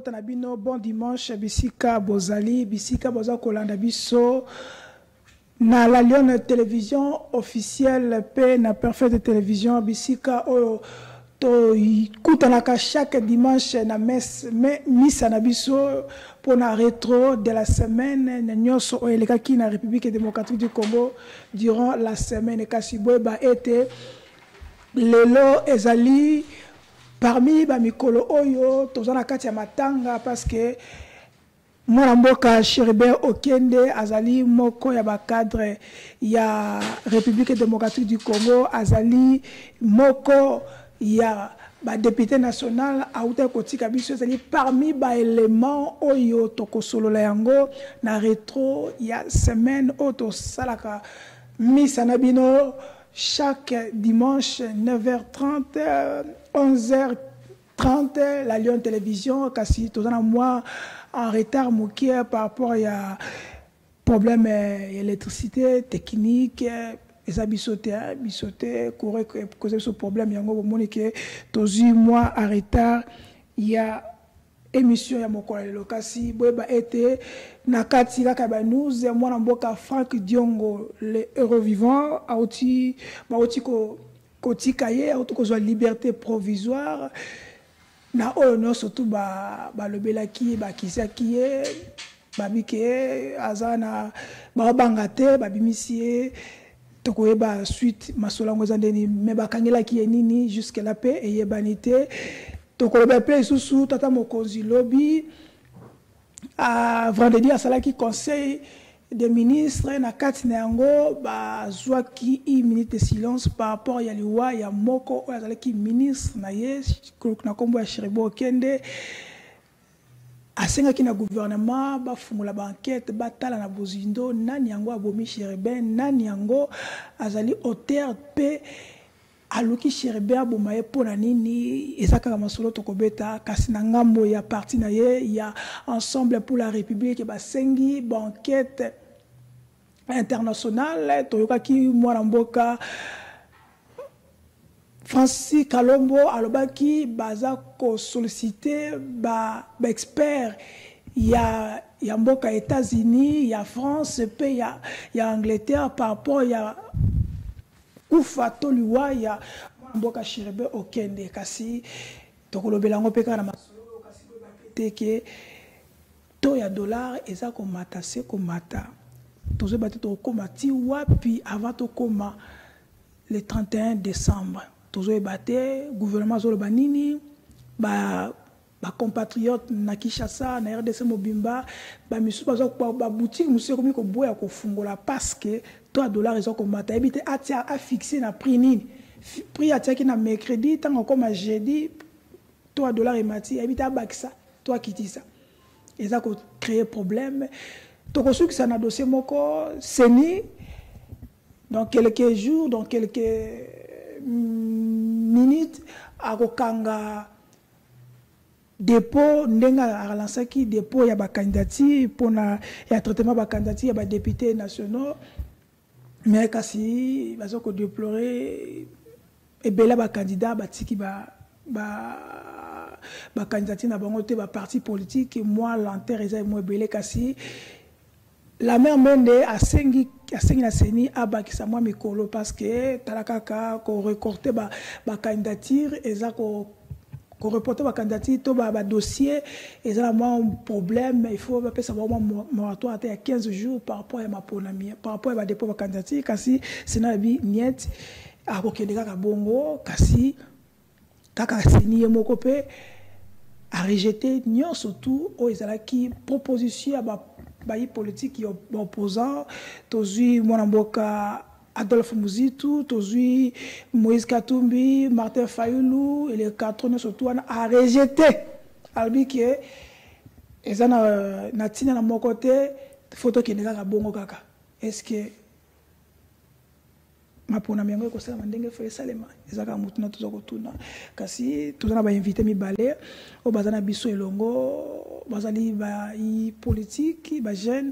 Tokobota na bino bon dimanche bisika bozali bisika boza kolanda biso na la Lyon télévision officielle pe na Perfect télévision bisika oyo to kutanaka chaque dimanche na misa na biso pour na rétro de la semaine na nyonso oyo elekaki na République démocratique du Congo durant la semaine kasi boyeba ete lelo ezali parmi ba mikolo oyo tozana kati ya matanga parce que mwana mboka Chéribert Okende azali moko ya ba cadre ya République démocratique du Congo azali moko ya ba député national auta kotika biso ezali parmi ba éléments oyo tokosolola yango na rétro ya semaine oyo salaka misa na bino chaque dimanche 9h30 11h30 la Lyon télévision kasi tozana moi en retard mokie par rapport à problème électricité technique eza bisote courir causer ce problème yango monique tozi moi en retard il y a émission ya mokolo kasi boyeba ete na kati kaka ba news mwana mboka Frank Diongo le héros vivant auti kotika ye auti kozwa liberté provisoire na oyo no surtout ba lobelaki ba kisaki ye babike azana ba bangate babimisi tokoyeba suite masolango zandeni me bakangelaki ye nini jusque la paix et yebanité tokoloba pe susu tata mokonzi lobi a vendredi asalaki conseil des ministres na kati na yango bazwaki 1 minute de silence par rapport ya liwa ya moko oyo azalaki ministre na ye na kombo ya Chéribert Okende asengaki na gouvernement bafungula ba enquête batala na bozindo nani yango abomi Chéribert nani yango azali auteur pe aluki Chéribert bomaye pona nini ezaka masolo tokobeta kasi na ngambo ya parti na ye ya ensemble pour la république ba sengi banquette internationale toyokaki mwana mboka Francis Kalombo alobaki baza ko solliciter ba expert ya mboka États-Unis ya France pe ya Angleterre par rapport ya kufa toliwa ya mboka Chéribert Okende kasi tokolobela ngo peka na masolo kasi teke to ya dollar eza ko mata se ko mata tozo bati to komati wapi avant to koma le 31 décembre tozo ebate gouvernement zo banini ba compatriotes na Kinshasa na RDC Mobimba ba misu bazo ba boutique monsieur komi ko boya ko fungola parce que to dollar eza ko mata ebite atia a fixé na prix nini prix atia ki na mercredi tango comme jeudi to dollar emati ebite abakisa to kitisa eza ko créer problème to ko suki ça na dossier moko seni dans quelques jours dans quelques minutes akokanga dépôt ndenga relancaki dépôt ya ba candidature pona ya traitement ba candidature ya ba députés nationaux mais kasi bazoko déplorer ebela ba candidat batiki ba candidature na bango te ba parti politique moi l'enterre eza mo ebele kasi la mère mende asengi na seni abakisa moi mikolo parce que talakaka ko recorter ba candidature eza ko reporter ma candidature to ba dossier et ça un problème il faut appeler ça vraiment moratoire à 15 jours par rapport à ma ponami par rapport à dépôt ma candidature kasi sena bi niet a kokende kaka bongo kasi kaka seni moko pe a rejeté nyon surtout o ezalaki proposition ba politique opposant tozui mwana mboka Adolphe Muzitu, Tozui, Moïse Katumbi, Martin Fayulu et les quatre surtout a rejeté. Albi qui est na tina na mon côté photo qui n'est pas bongo kaka. Est-ce que ma pona miango ko sala mandenge fa salema ezaka mutuna tuzokotuna kasi tuzana ba invité mi balé o bazana biso elongo bazali ba politique ba jeune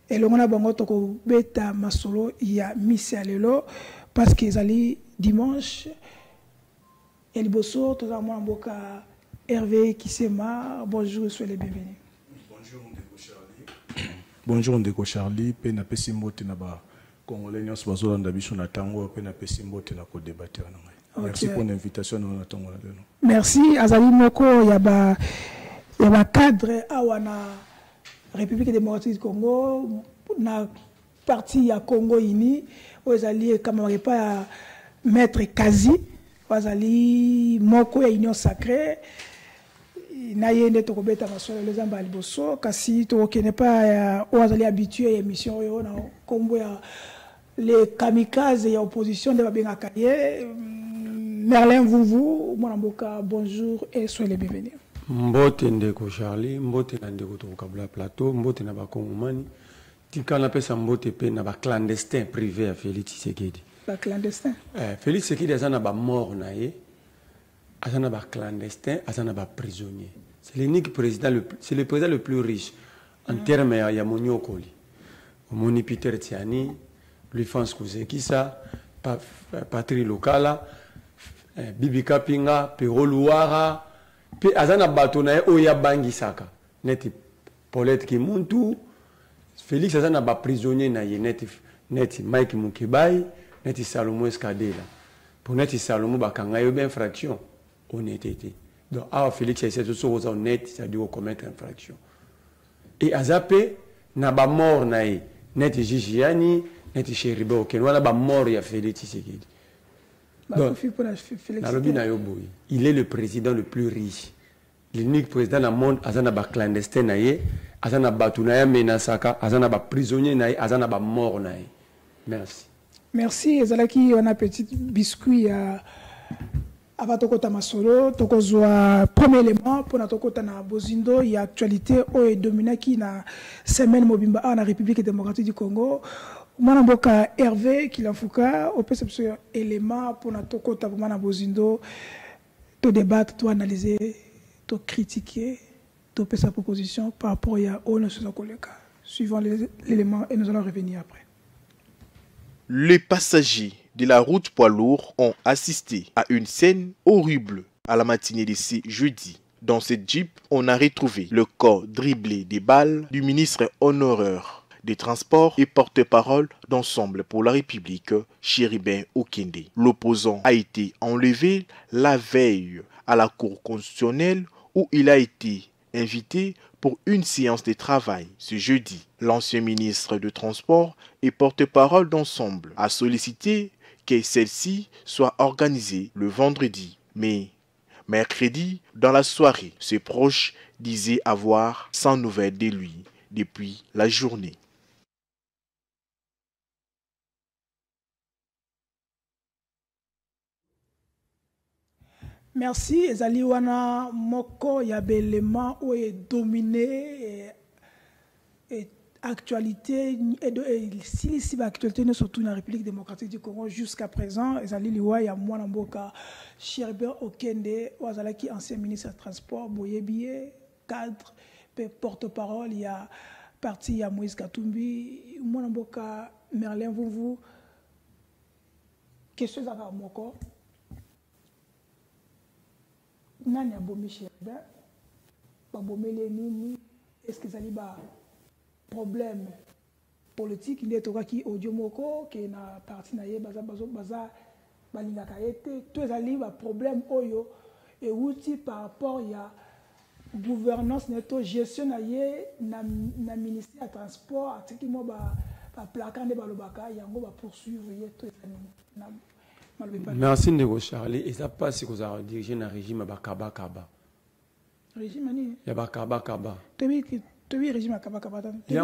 et le monde a bango toko beta masolo ya misa lelo parce que ezali dimanche et liboso toza mwana mboka Hervé Kissema. Bonjour, soyez les bienvenus. Bonjour, Ndeko Charlie. Bonjour, Ndeko Charlie. Pe na pesi mbote na ba Congolais nyonso bazolanda biso na tango pe na pesi mbote na ko débattre na ngai. Merci pour l'invitation na tango na lelo. Merci. Azali moko ya ba cadre awana République démocratique du Congo na parti ya Congo Uni ozali kama pas maître Kazi ozali moko ya union sacrée na yende to kobeta masolo les amba liboso kasi to kene pas ozali habitué à émission yo na kombo ya les kamikazes ya opposition de babenga kaye Merlin Vuvu mwanamboka bonjour et soyez les bienvenus. Mbote Ndeko Charlie, mbote na Ndeko Tokabula Plateau, mbote na bakongomani. Tika na pesa mbote pe na ba clandestin privé à Félix Tshisekedi. Ba clandestin. Félix Tshisekedi azana ba mort na ye. Azana ba clandestin, azana ba prisonnier. C'est l'unique président c'est le président le plus riche en termes ya monyokoli. Omoni Peter Tiani, Louis France Kuzekisa, Patri Lokala, Bibi Kapinga, Pero Luara. Puis azana bato na oya bangi saka neti Paulette Kimuntu Félix azana ba prisonnier na ye neti Mike Mukibai neti Salomo Escadela pour neti Salomo bakanga yo ben infraction honnêteté donc Félix essaie de se honnête ça doit commettre infraction et azape na ba mort na ye neti Gigiani neti Cheribe Oken wala ba mort ya Félix Tshisekedi. Il est le président le plus riche. L'unique président dans le monde, azana ba clandestin naie, azana batunaye menasaka, azana ba prisonnier naie, azana ba mort naie. Merci. Merci. Ezalaki on a petit biscuit à Avatokota Masolo, tokozwa premier élément pour natokota na Bozindo, il y a actualité au dominé qui na semaine mobimba en République démocratique du Congo. Mwana mboka Hervé Kilafuka au perception élément pour notre côté pour Mwana Bozindo to débattre, to analyser, to critiquer, to faire sa proposition par rapport à au suivant l'élément et nous allons revenir après. Les passagers de la route poids lourd ont assisté à une scène horrible à la matinée de ce jeudi. Dans cette Jeep, on a retrouvé le corps dribblé des balles du ministre honoraire des Transports et porte-parole d'Ensemble pour la République, Chéribin Okende. L'opposant a été enlevé la veille à la Cour constitutionnelle où il a été invité pour une séance de travail ce jeudi. L'ancien ministre de Transport et porte-parole d'Ensemble a sollicité que celle-ci soit organisée le vendredi. Mais mercredi, dans la soirée, ses proches disaient avoir sans nouvelles de lui depuis la journée. Merci. Ezali wana moko ya belema ou est dominé et actualité et si actualité ne surtout dans la République démocratique du Congo jusqu'à présent ezali liwa ya mwana mboka Chéribin Okende wazalaki ancien ministre des Transports boyebié cadre porte-parole il y a parti ya Moïse Katumbi mwana mboka Merlin Vuvu question za moko nani abomi Chéribin babomele nini est-ce que ezali ba problème politique il est au qui audio moko qui na parti na ye baza balingaka été tous ezali ba problème oyo et outil par rapport ya gouvernance neto gestion na ye na ministère de transport atiki mo ba placande balobaka yango ba poursuivre ye tout na. Merci Ndeko Charlie. Et ça passe que vous avez dirigé un régime à Kaba. Régime ni? Il y a Kaba. Tu as régime à Kaba. Tu as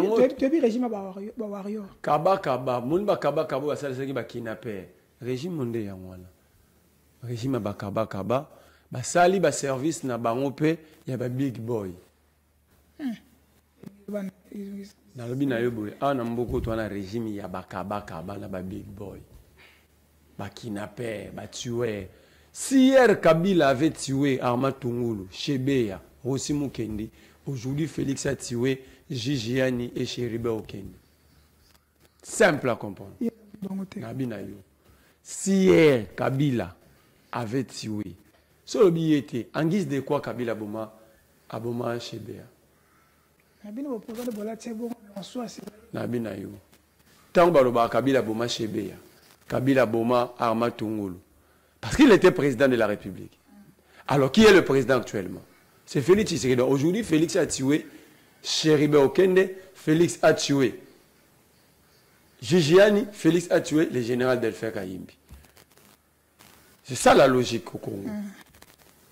régime à Bawario. Kaba. Mon Kaba, ça c'est qui kidnappé. Régime monde yangwana. Régime à Kaba. Ba sali ba service na bango pe ya ba big boy. Na lobi na yo boy. Na mboko to na régime ya ba Kaba na ba big boy. Ba kidnappé, ba tué. Si hier Kabila avait tué Arma Tungulu, Chebeya, Rossi Mukendi, aujourd'hui Félix a tué Gigiani et Chéribe Okende. Simple à comprendre. Si hier Kabila avait tué sur le billet était en guise de quoi Kabila aboma chez Béa. Nabina yo. Tant baloba Kabila boma chez Béa. Kabila boma Arma Tungulu. Parce qu'il était président de la République. Alors qui est le président actuellement? C'est Félix Tshisekedi. Aujourd'hui, Félix a tué Chéribe Okende, Félix a tué Gigiani, Félix a tué le général Delphin Kayimbi. C'est ça la logique au Congo.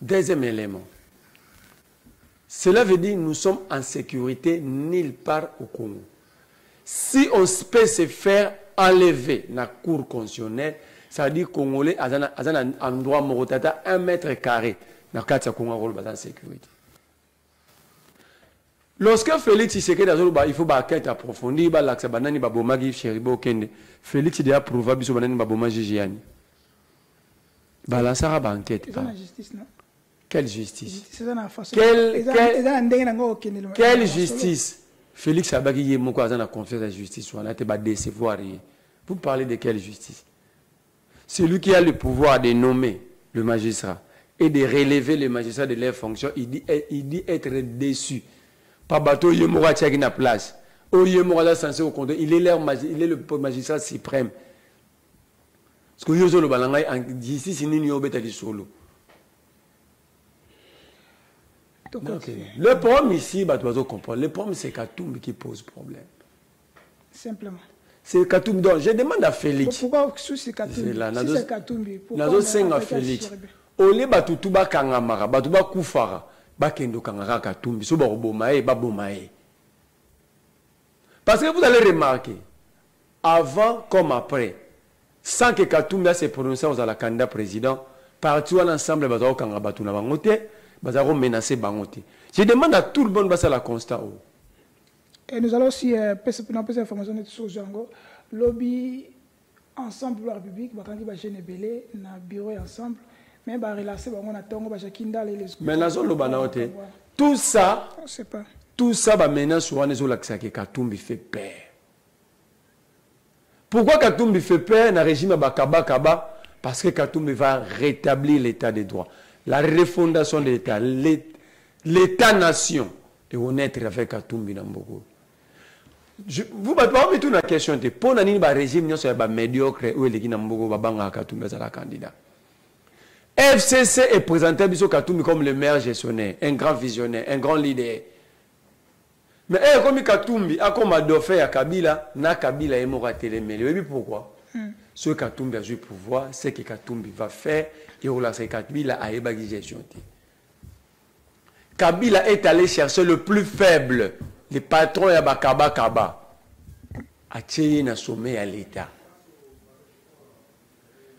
Deuxième élément. Cela veut dire que nous sommes en sécurité nulle part au Congo. Si on peut se faire enlever dans la cour constitutionnelle, ça veut dire que les Congolais ont un endroit morotata 1 mètre carré dans le cadre de Congo en sécurité. Lorsque Félix Tshisekedi il faut enquête approfondie, Félix a prouvé que Baboma Gigiani. Balançara enquête. Quelle justice? Quelle justice? Félix Abagi Moko a confiance à la justice. Vous parlez de quelle justice? Celui qui a le pouvoir de nommer le magistrat et de relever les magistrats de leurs fonctions, il dit être déçu. Pas bateau, il est à place. Il est le magistrat suprême. Parce que le justice est solo. Le problème ici, le problème c'est Katumbi qui pose problème. Simplement. C'est Katumbi. Donc je demande à Félix. Pourquoi c'est Katumbi? Si c'est Katumbi, pourquoi c'est Félix? Ole batutu ba kangamara, batuba kufara, ba kendo kangara Katumbi, so ba bomae, ba bomae. Parce que vous allez remarquer, avant comme après, sans que Katumbi se prononce aux la candidat président, partout ensemble, bazao kangara batuna bangote, bazao menacer bangote. Je demande à tout le monde de la constat. Et nous allons aussi passer information sur Django. Lobby ensemble pour la République, bakangi ba jeune belé na bureau ensemble, mais ba relancer ba on attend ba chakinda les. Mais na zone lobanaote. Tout ça, on sait pas. Tout ça ba menace sur les olaxa que Katumbi fait peur. Pourquoi Katumbi fait peur dans le régime Bakaba? Parce que Katumbi va rétablir l'état de droit, la refondation de l'état, l'état-nation et honnête avec Katumbi dans beaucoup. Vous m'avez tout la question de pour nani ba régime nyo so ba médiocre ou les Nambogo ba banga Katumbi za la candidat. FCC est présenté biso Katumbi comme le meilleur gestionnaire, un grand visionnaire, un grand leader. Mais comme Katumbi a comme adofé à Kabila, na Kabila est mort à télémélé. Et puis pourquoi? Ce que Katumbi a joué pouvoir, c'est que Katumbi va faire et on l'a fait Kabila a ébagi gestion. Kabila est allé chercher le plus faible, les patrons à Bakaba Kaba, à Tchéna sommet à l'État.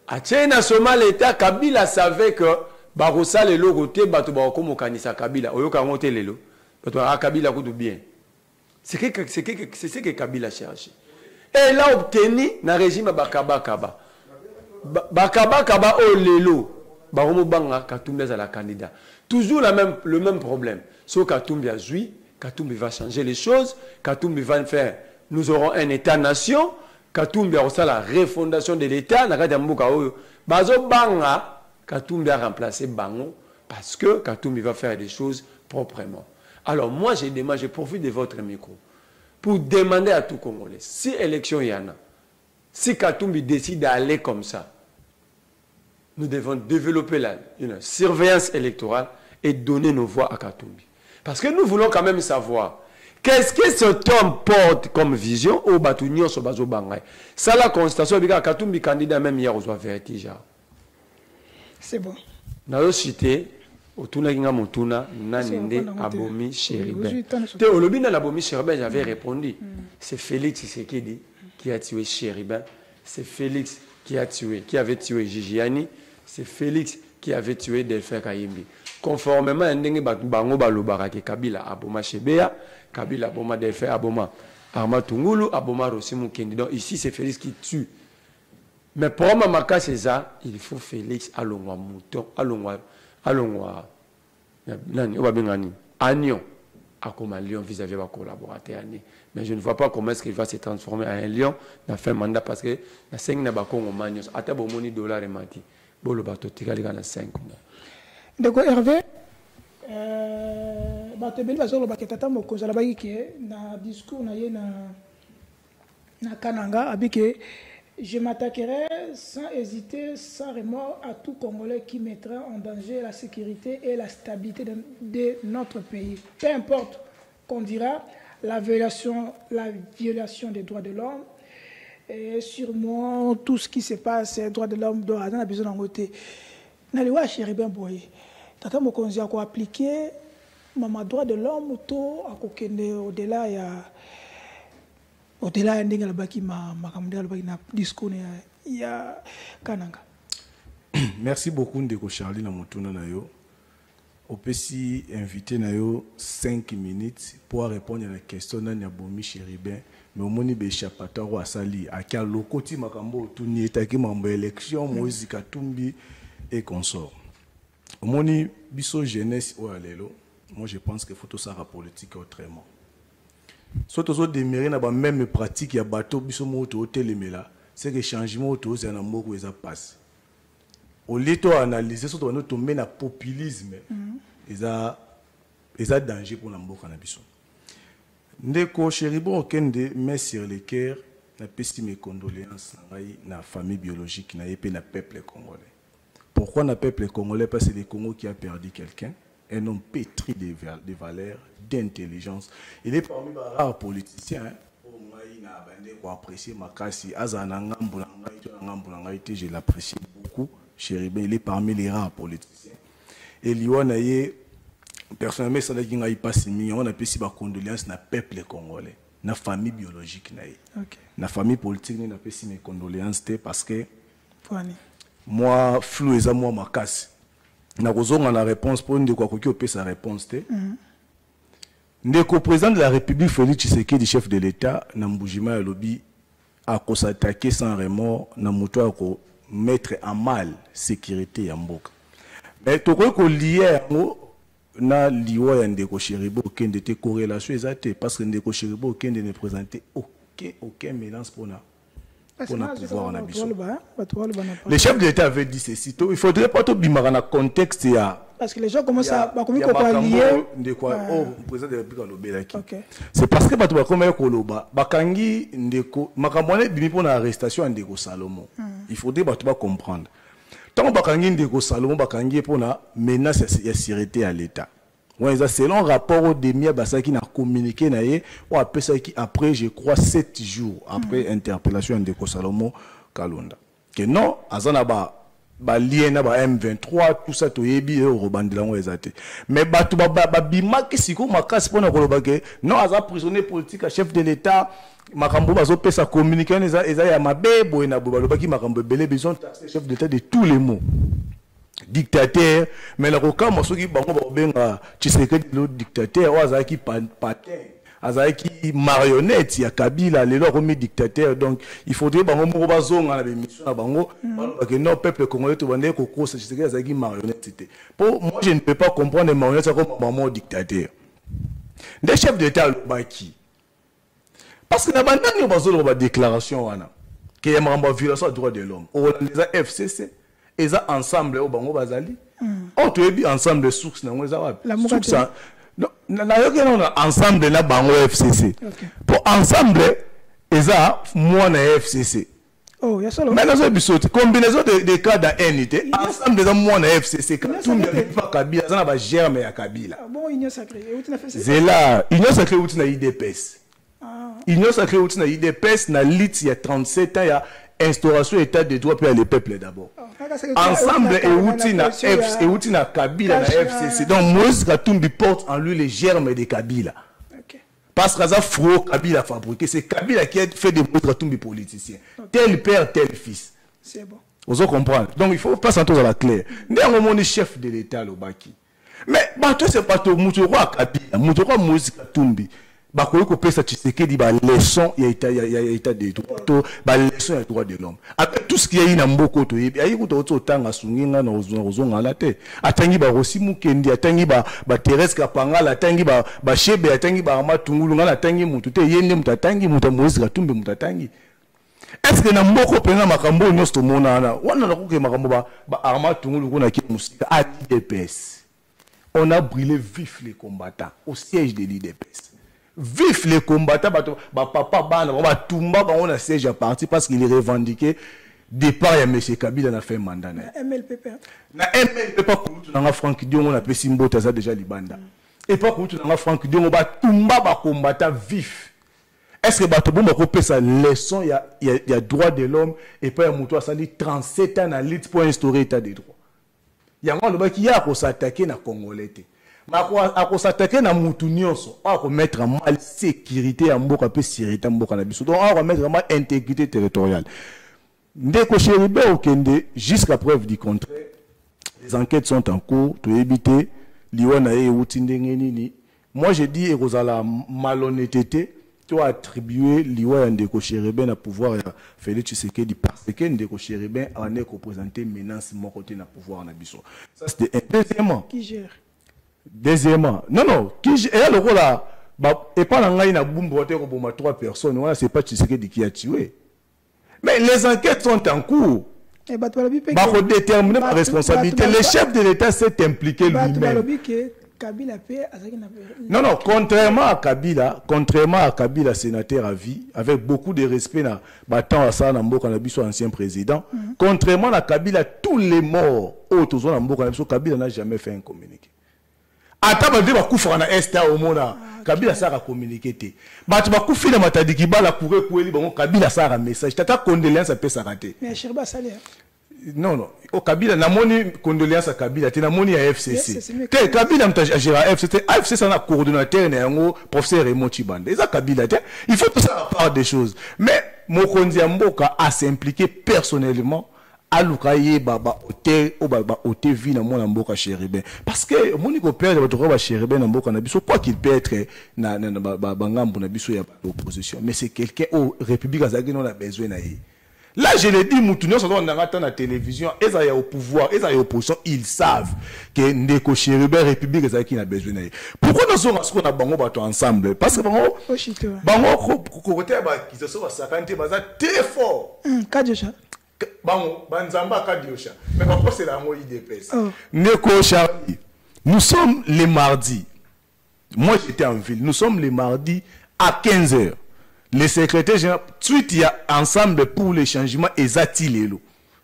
À Tchéna sommet à l'État, Kabila savait que Barossa le logoté, Batouba comme Kanisa Kabila, Oyoka monte le lo, Batouba Kabila coûte bien. C'est ce que Kabila cherche. Et il a obtenu dans le régime Bakaba Kaba. Bakaba Kaba au lelo, Baromo Banga, Katumbi à la candidat. Toujours le même problème. Sauf Katumbi a joué, Katumbi va changer les choses, Katumbi va faire, nous aurons un État-nation, Katumbi a la refondation de l'État, Bazo Banga, Katumbi a remplacé Bango, parce que Katumbi va faire des choses proprement. Alors moi, je profite de votre micro pour demander à tout Congolais, si élection il y en a, si Katumbi décide d'aller comme ça, nous devons développer une surveillance électorale et donner nos voix à Katumbi. Parce que nous voulons quand même savoir qu'est-ce que cet homme porte comme vision au Batounion sur Bazo Bangay. Ça, la constatation, c'est que Katumbi candidat même hier aux vertige. C'est bon. Nous avons cité Otuna Kinga Montuna, Naninde, Abomi, Chéribin. Au lobby de l'Abomi Chéribin, j'avais répondu. C'est Félix Tshisekedi qui a tué Chéribin. C'est Félix qui avait tué Gigiani. C'est Félix qui avait tué Delphin Kayimbi. Conformément à Ndenge Bango Balobara, Kabila Aboma Chebea, Kabila Aboma Delphin Aboma Arma Tungulu, Aboma Rosimu Kendi. Donc ici, c'est Félix qui tue. Mais pour moi, c'est ça, il faut Félix Alongwa Mouton, Alongwa Agnon, à comme un lion vis-à-vis de la collaborateur. Mais je ne vois pas comment est-ce qu'il va se transformer en un lion dans fin mandat parce que la 5 n'a pas comme Magnos. À ta $5. ndeko Hervé bato ebeli bazoloba ke tata mokonzi alobaki ke na discours na ye na Kananga abike je m'attaquerai sans hésiter, sans remords à tout Congolais qui mettra en danger la sécurité et la stabilité de notre pays. Peu importe qu'on dira la violation des droits de l'homme et sûrement tout ce qui se passe, les droits de l'homme doit avoir besoin d'en côté. Naliwa chéri bien boy. Tata mokonzi a ko appliquer mama droit de l'homme to akokende au-delà ya au-delà ndinga labaki makamudela labaki na discours ya Kananga. Merci beaucoup ndeko Charlie na motuna na yo. Opesi invité na yo 5 minutes pour répondre à la question na Bomi Chéribin mais au moni be échappatoire wa sali akia lokoti makambo tuni etaki mambo élection Moïse Katumbi et consort. Au moni biso jeunesse o alelo, moi je pense que faut tout ça la politique autrement. Soit aux autres démérés na ba même pratique ya bateau biso moto hotelemela, c'est que changement auto za na moko eza passe. Au lieu de analyser surtout on tomber na populisme eza danger pour la mboka na biso. Ndeko Chéribo okende met sur le cœur na pesi mes condoléances na famille biologique na épée na peuple congolais. Pourquoi na peuple congolais? Parce que c'est le Congo qui a perdu quelqu'un, un homme pétri de valeurs, d'intelligence. Il est parmi les rares politiciens pour apprécier Makassi. Je l'apprécie beaucoup. Chéribin, il est parmi les rares politiciens. Et Liwana personnellement, ça n'a pas si millions. On a pu faire condoléances na peuple congolais, na famille biologique na famille politique n'a pas mes condoléances parce que moi flou et moi Makassi. Na kozonga na réponse pour une de quoi qui opé sa réponse te. Ndeko président de la République Félix Tshisekedi, chef de l'État, na Mbujima lobby a s'attaquer sans remords na muto ko mettre en mal sécurité ya mboka. Mais to ko lié na liwa ya Ndeko Chéribo kende te corrélation exacte parce que Ndeko Chéribo kende ne présenter aucun mélange pour pouvoir en abysso. Le chef de l'État avait dit ceci. Il faudrait pas tout bimara na contexte ya parce que les gens commencent à lier de quoi président de la République lobelaki. C'est parce que bato ba comme koloba bakangi ndeko makamone bimi pour l'arrestation Ndeko Salomon. Il faudrait bato ba comprendre. Tant bakangi Ndeko Salomon bakangi pour na menace ya sécurité à l'État. Selon rapport au Demia Basaki n'a communiqué ou après je crois 7 jours après interpellation de Salomon Kalonda. Que non, azana ba lien na ba M23 tout ça to yebi e robandela ngo ezate. Mais batu ba bima ki siko makasi pona koloba ke non aza prisonnier politique chef de l'État makambo bazo pesa communiquer eza ya mabebo ena baloba ki makambo belé besoin taxer chef d'État de tous les mots. Dictateur, mais le cas moi ceux qui bango benga Tshisekedi le dictateur ou azaki patin azaki marionnette ya Kabila le leur remis dictateur donc il faudrait bango mo bazonga na mission na bango parce que non peuple congolais to bande ko cross Tshisekedi azaki marionnette c'était pour moi je ne peux pas comprendre les marionnettes comme maman dictateur des chefs d'État le baki parce que na bandani bazolo ba déclaration wana que ya mamba violation des droits de l'homme au les FCC et ça ensemble au bango bazali on te dit ensemble de sources na ngeza wapi source na yoke na ensemble na bango FCC pour ensemble et ça moi na FCC oh ya solo mais là bisote combinaison de cas d'unité ensemble de moi na FCC quand tout ne pas Kabila ça na ba germe ya Kabila bon union sacrée où tu na fait ça c'est là union sacrée où tu na IDPS union sacrée où tu na IDPS na lit il y a 37 ans il y a instauration état de droit pour les peuples d'abord. Ensemble et outina Kabila na FCC. Donc Moïse Katumbi porte en lui les germes de Kabila. Parce que ça faux Kabila fabriqué, c'est Kabila qui a fait des Moïse Katumbi politiciens. Tel père, tel fils. C'est bon. Vous comprenez. Donc il faut passer en tout à la claire. N'est-ce pas chef de l'État le Baki. Mais bateau c'est pas tout Moutouroua Kabila, Moutouroua Moïse Katumbi. Bakoyo ko pesa Tshisekedi ba leçon ya état de droit ba leçon ya droit de l'homme avec tout ce qui est na mboko to yebi ayi ko to tanga sunginga na ozonga la te atangi ba Rossi Mukendi atangi ba Thérèse Kapangala atangi ba Shebe atangi ba Matungulu ngana atangi mutu te yende mutatangi Moïse Katumbi mutatangi Est-ce que na mboko penga makambo nyosto monana wana na kuke makambo ba arma tungulu kuna ki musika à l'IDPS. On a brûlé vif les combattants au siège de l'IDPS. Vif les combattants ba papa bana ba tumba ba on a siège à parti parce qu'il est revendiqué départ ya M. Kabila na fait mandat na MLPP. Na MLPP pas kutu na Franck Diongo na pesi mbota za déjà libanda. Et pas kutu na Franck Diongo ba tumba ba combattant vif. Est-ce que bato bomba ko pesa leçon il y a droit de l'homme et pas muto asali 37 ans na lutte pour instaurer état de droit. Yango le baki ya ko s'attaquer na congolais te. Ma ko s'attaquer na mutu nyonso, a ko mettre en mal sécurité ya mboka pe sécurité mboka na biso. Donc on va mettre en mal intégrité territoriale. Ndeko Cheribe okende jusqu'à preuve du contraire. Les enquêtes sont en cours, to éviter liwana e utindenge nini. Moi je dis Rosala malhonnêteté. Tu as attribué l'Iwa Ndeko Cheribe à pouvoir Félix Tshisekedi parce que Ndeko Cheribe en est représenté menace mon côté na pouvoir na biso. Ça c'était un. Deuxièmement. Qui gère? Deuxièmement. Non, qui gère? Et le rôle là, et pas l'angaï na boumbote ko boma 3 personnes. Voilà, c'est pas Tshisekedi qui a tué. Mais les enquêtes sont en cours. Et bah faut déterminer la responsabilité. Le chef de l'État s'est impliqué lui-même. Kabila paie, non, contrairement à Kabila, sénateur à vie, avec beaucoup de respect, battant à ça, ancien président, contrairement à Kabila, tous les morts, Kabila n'a jamais fait un communiqué. Attends, tu vas couper na Esta au monde, Kabila ça a communiqué. Tu vas couper na matadiki bala courir courir, Kabila ça a message. T'as condoléances à pesa raté. Mais Cherba Salé. Non, au Kabila, na moni condoléances à Kabila, tu na moni à FCC. Kabila m'a géré à FCC. FCC c'est un coordonnateur, professeur Raymond Chibanda. Et ça Kabila, il faut tout ça à part des choses. Mais Mokonzi Mboka a s'impliqué personnellement à l'Ukraïe, hôtel vie dans mon Mboka Cheribe. Parce que mon père de votre Cheribe dans Mboka Nabiso, quoi qu'il peut être na Bangambo Nabiso, il y a pas d'opposition. Mais c'est quelqu'un au République Azagé, on a besoin d'ailleurs. Là, je l'ai dit, Moutounion, ça doit être la télévision, ils sont au pouvoir, ils sont à l'opposition, ils savent que Ndeko Cheribe, République, ils ont besoin d'aller. Pourquoi nous sommes à Bango ensemble? Parce que Bango, côté, ils sont très fort. Kadjosha. Bango, Banzamba Kadjosha. Mais pourquoi c'est la mot IDPS? Ndeko Charlie, nous sommes les mardis. Moi, j'étais en ville. Nous sommes les mardis à 15h. Les secrétaires généraux, suite il y a ensemble pour les changements exacts.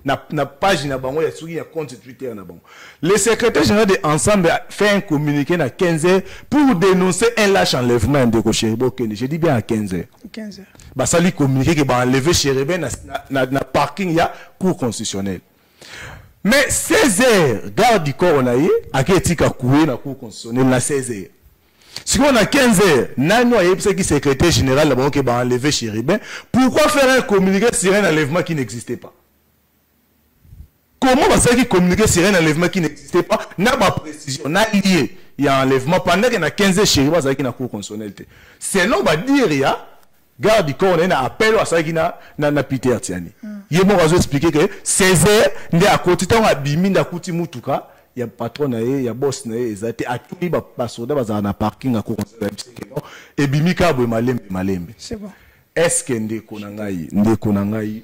Na page na bango ya suki ya compte Twitter na bango. Le secrétaire général de ensemble a fait un communiqué à 15h pour dénoncer un lâche enlèvement de Cheribe. Je dis bien à 15h. 15h. Bah ça lui communiqué que bah enlever Cheribe na parking ya cour constitutionnelle. Mais 16h garde du corps on a eu à qui etika coué na cour constitutionnelle na 16h. Si on a 15h, Nano a qui secrétaire général là-bas qui va enlever Cheribe. Pourquoi faire un communiqué sur un enlèvement qui n'existait pas? Comment va ça qui communiquer sur un enlèvement qui n'existait pas? N'a pas précision, n'a lié. Il y a un enlèvement pendant qu'il y a 15h Cheribe, ça qui n'a cour constitutionnelle. Sinon, on va dire, il y a garde du corps, on a un appel à ça qui n'a Peter Tiani. Il y a mon réseau expliqué que 16h, il y a un côté, on a bimi, il y a un côté Moutouka. Il y a patron, il y a boss, il y a tout le monde a parking à et bimika bo malembe. C'est bon. Est-ce que ndeko nangai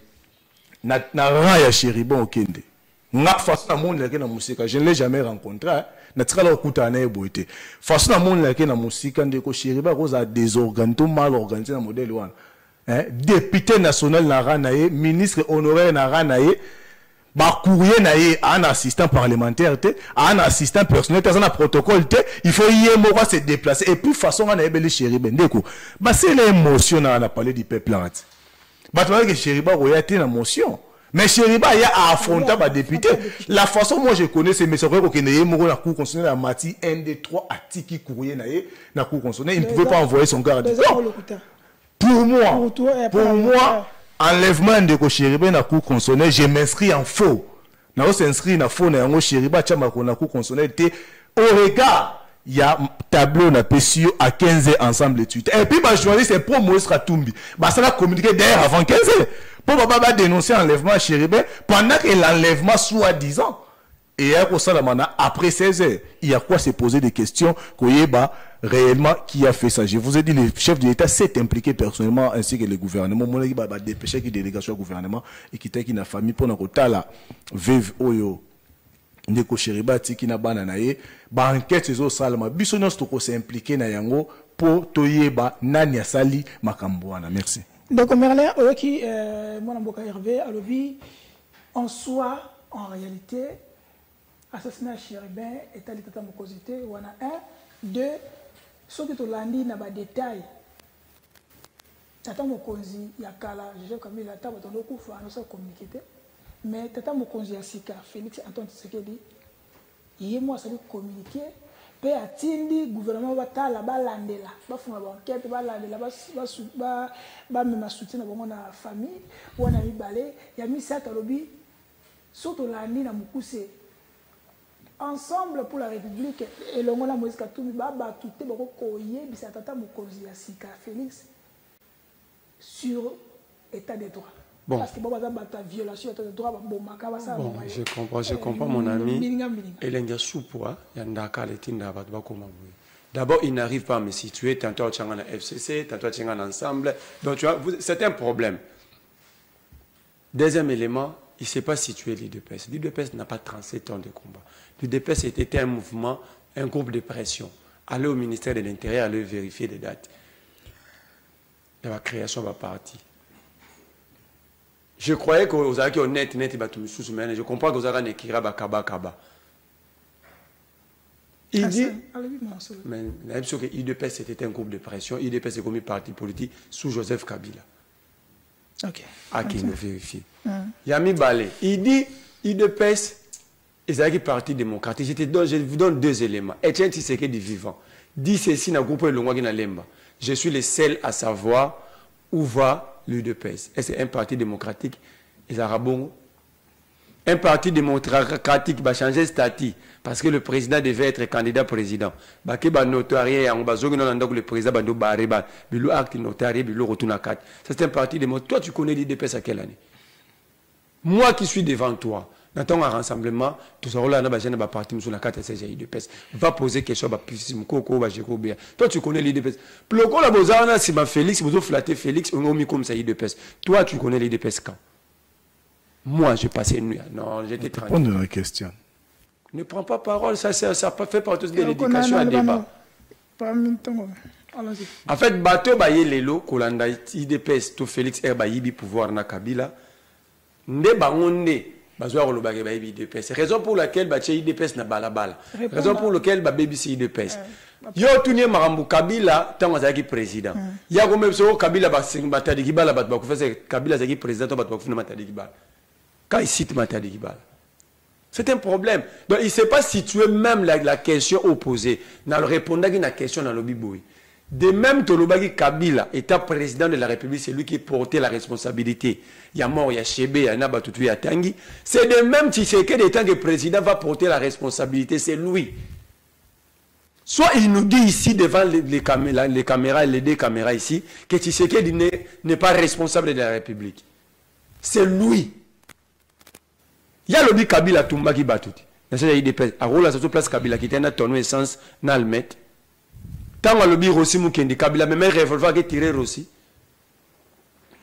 na raya Cheribe okende nga façon na monde la na musika je ne l'ai jamais rencontré na tsala okuta na eboite façon na monde la na musika ndeko Cheribe roza désorganisé mal organisé na modèle wana député national na ranaye ministre honoraire na ranaye ba courrier na ye un assistant parlementaire te un assistant personnel te un protocole te il faut y mo se déplacer et puis façon na ebeli Cheribe ndeko ba c'est l'émotion na parler du peuple là ba tu vois que Cheribe roya te na motion mais Cheribe y a affronté ba député la façon moi je connais c'est monsieur ko ke ne mo na cour constitutionnelle à mati 1 2 3 atiki courrier na ye na cour constitutionnelle il ne pouvait pas envoyer son garde pour moi enlèvement de Cheribe na cour constitutionnelle, je m'inscris en faux. Na s'inscrit na faux na yango Cheribe chama ko na cour constitutionnelle au regard il y a tableau na PCO à 15h ensemble de Twitter. Et puis bah journaliste c'est pour Moïse Katumbi. Bah ça va communiquer d'ailleurs avant 15h. Pour baba dénoncer enlèvement à Cheribe pendant que l'enlèvement soi-disant Et après 16 heures, il y a quoi se poser des questions réellement qui a fait ça. Je vous ai dit, le chef de l'État s'est impliqué personnellement ainsi que le gouvernement. Mon équipe a dépêché qui délégation au gouvernement et qui était qui na famille pour notre la veuve oyo ndeko Cheriba qui na banana ye ba enquête zo salama biso nyonso to s'est impliqué na yango pour toyeba nani asali makambo wana. Merci. Donc Merlin oyoki mwana mboka Hervé alobi en soi en réalité assassinat Chéribin est allé tata mokozité wana 1 2 ce que tu l'as dit na ba détail tata mokonzi ya kala Joseph Kabila taba to lokufa no sa communiquer mais tata mokonzi ya sika Félix Antoine Tshisekedi yé moi ça lui communiquer pe atindi gouvernement batala balandela bafunga ba enquête balandela ba même soutien na bongo na famille wana mibale ya misata lobi surtout landi na mukuse ensemble pour la République et le Moïse Moïse Katumbi baba tout est beaucoup koyé bisa tata mokonzi ya sika Félix sur état des droits. Bon. Parce que bon ta violation de droit bon makaba ça. Bon, je comprends mon ami. Et l'India soupoa yandaka letinda ba koma. D'abord, il n'arrive pas à me situer tantôt tu en FCC, tantôt tu en ensemble. Donc tu vois, c'est un problème. Deuxième élément, il ne s'est pas situé l'IDPS. L'IDPS n'a pas 37 ans de combat. L'IDPS était un mouvement, un groupe de pression. Aller au ministère de l'Intérieur, aller vérifier les dates. De la création de la partie. Je croyais que vous avez honnête, je comprends que vous avez un kaba. Il dit, mais l'IDPS c'était un groupe de pression. L'IDPS est comme un parti politique sous Joseph Kabila. Ok. À qui nous vérifier. Yami Balé, il dit IDPS, ils ont un parti démocratique. Je vous donne 2 éléments. Etienne Tshisekedi vivant. Dit ceci dans le groupe de Lemba. Je suis le seul à savoir où va l'UDPS. Et c'est un parti démocratique. Ils ont un parti démocratique va changer de statut parce que le président devait être candidat président. Le président va barrer le acte notarié, le retourne à 4. C'est un parti démocratique. Toi, tu connais l'IDPS à quelle année? Moi qui suis devant toi, dans ton rassemblement, tout ça, là, on va partir sur la carte l'IDPS. Va poser question, toi, tu connais l'IDPS. Le coup, là, c'est ma Félix, vous flattez Félix, on a mis comme ça l'IDPS. Toi, tu connais l'IDPS quand? Moi, j'ai passé une nuit. Non, j'étais tranquille. Répondre à la question. Ne prends pas parole, ça fait partie de l'éducation à débat. En fait, bateau baye lelo kolanda IDPS to Félix Herbayibi pouvoir na Kabila. Nde bangonde bazwa kolobake ba IDPS. Raison pour laquelle ba IDPS na balabala. Raison pour laquelle ba BBC IDPS. Yo tunye marambu Kabila tango zaki président. Ya ko même so Kabila ba batadi kibala bat ba ko faire Kabila zaki président to bat ba ko fina matadi kibala. Quand il cite Matadi Kibala. C'est un problème. Donc il ne s'est pas situé même la question opposée. Dans le répondant à la question dans le Biboui. De même Tolobagi Kabila, étant président de la République, c'est lui qui portait la responsabilité. Il y a mort, il y a Chebe, il y a Nabatutu, il y a Tanguy. C'est de même Tshisekedi, étant que président, va porter la responsabilité. C'est lui. Soit il nous dit ici devant les caméras, les 2 caméras ici, que Tshisekedi n'est pas responsable de la République. C'est lui. Il y a le Kabila Tumba qui bat tout. Dans cette IDPS, à Rola, c'est place Kabila qui était dans ton essence, dans le met. Tant que le Rossi Mukendi, Kabila, même un revolver qui tiré Rossi.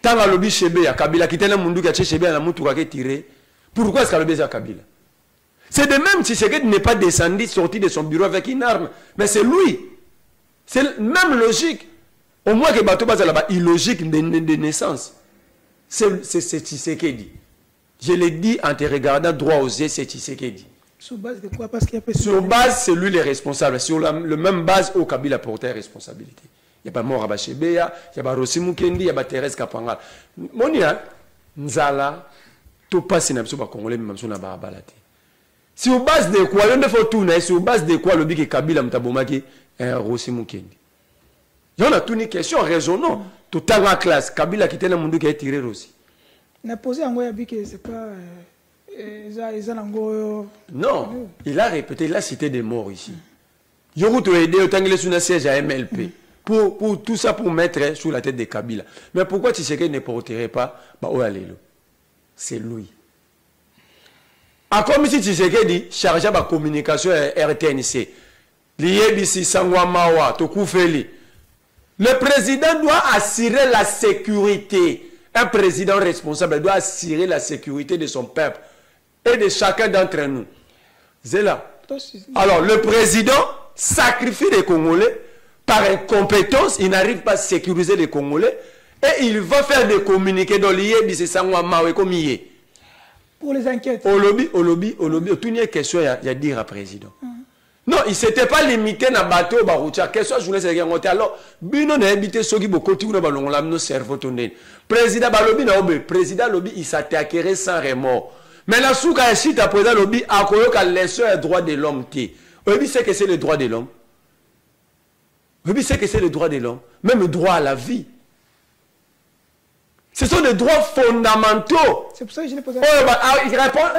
Tant que le Chebe, Kabila qui était dans le monde qui a tiré Chebe, dans le monde qui a tiré. Pourquoi est-ce que le à Kabila? C'est de même si Tshisekedi n'est pas descendu, sorti de son bureau avec une arme. Mais c'est lui. C'est même logique. Au moins que Bato Baza là-bas, illogique de naissance. C'est Tshisekedi. Je l'ai dit en te regardant droit aux yeux, c'est Tshisekedi. Sur base de quoi? Parce qu'il y a sur base, c'est lui le responsable. Sur la même base, au Kabila portait responsabilité. Il n'y a pas mort à Bachebeya, il n'y a pas Rossi Mukendi, il n'y a pas Thérèse Kapanga. Monia, Nzala, tout passe dans le Congolais, même si on a balade. Sur base de quoi? Il faut tout, sur base de quoi le bique Kabila Mtabomaki Rossi Mukendi. Il y a toute une question raisonnante. Tout à la classe, Kabila qui était dans le monde qui a tiré Rossi. Il a posé en Goyabi que c'est pas. Non, il a répété, il a cité des morts ici. Il a aidé au temps sur un siège à MLP. Pour tout ça, pour mettre sous la tête de Kabila. Mais pourquoi Tshisekedi ne porterait pas? C'est lui. comme si Tshisekedi chargé la communication RTNC. L'IEBC Sangwa Mawa, Tokoufeli. Le président doit assurer la sécurité. Un président responsable doit assurer la sécurité de son peuple et de chacun d'entre nous. C'est là. Alors, le président sacrifie les Congolais par incompétence. Il n'arrive pas à sécuriser les Congolais. Et il va faire des communiqués dans l'IEBC Sangwa Mawa comme hier. Pour les enquêtes. Au lobby, tout une question, il y a dire à président. Non, il ne s'était pas limité à bateau au Baroutia. Question, je voulais dire, alors, Bino n'a habité ceux qui beaucoup de nos cerveaux tournés. Président Balobi n'a pas président lobby, il s'attaquerait sans remords. Mais la souka est chita président lobby, à quoi qu'il laisse les droits de l'homme. Lobby sait que c'est le droit de l'homme. Lobby sait que c'est le droit de l'homme. Même le droit à la vie. Ce sont des droits fondamentaux. C'est pour ça que je l'ai posé. Ils répondent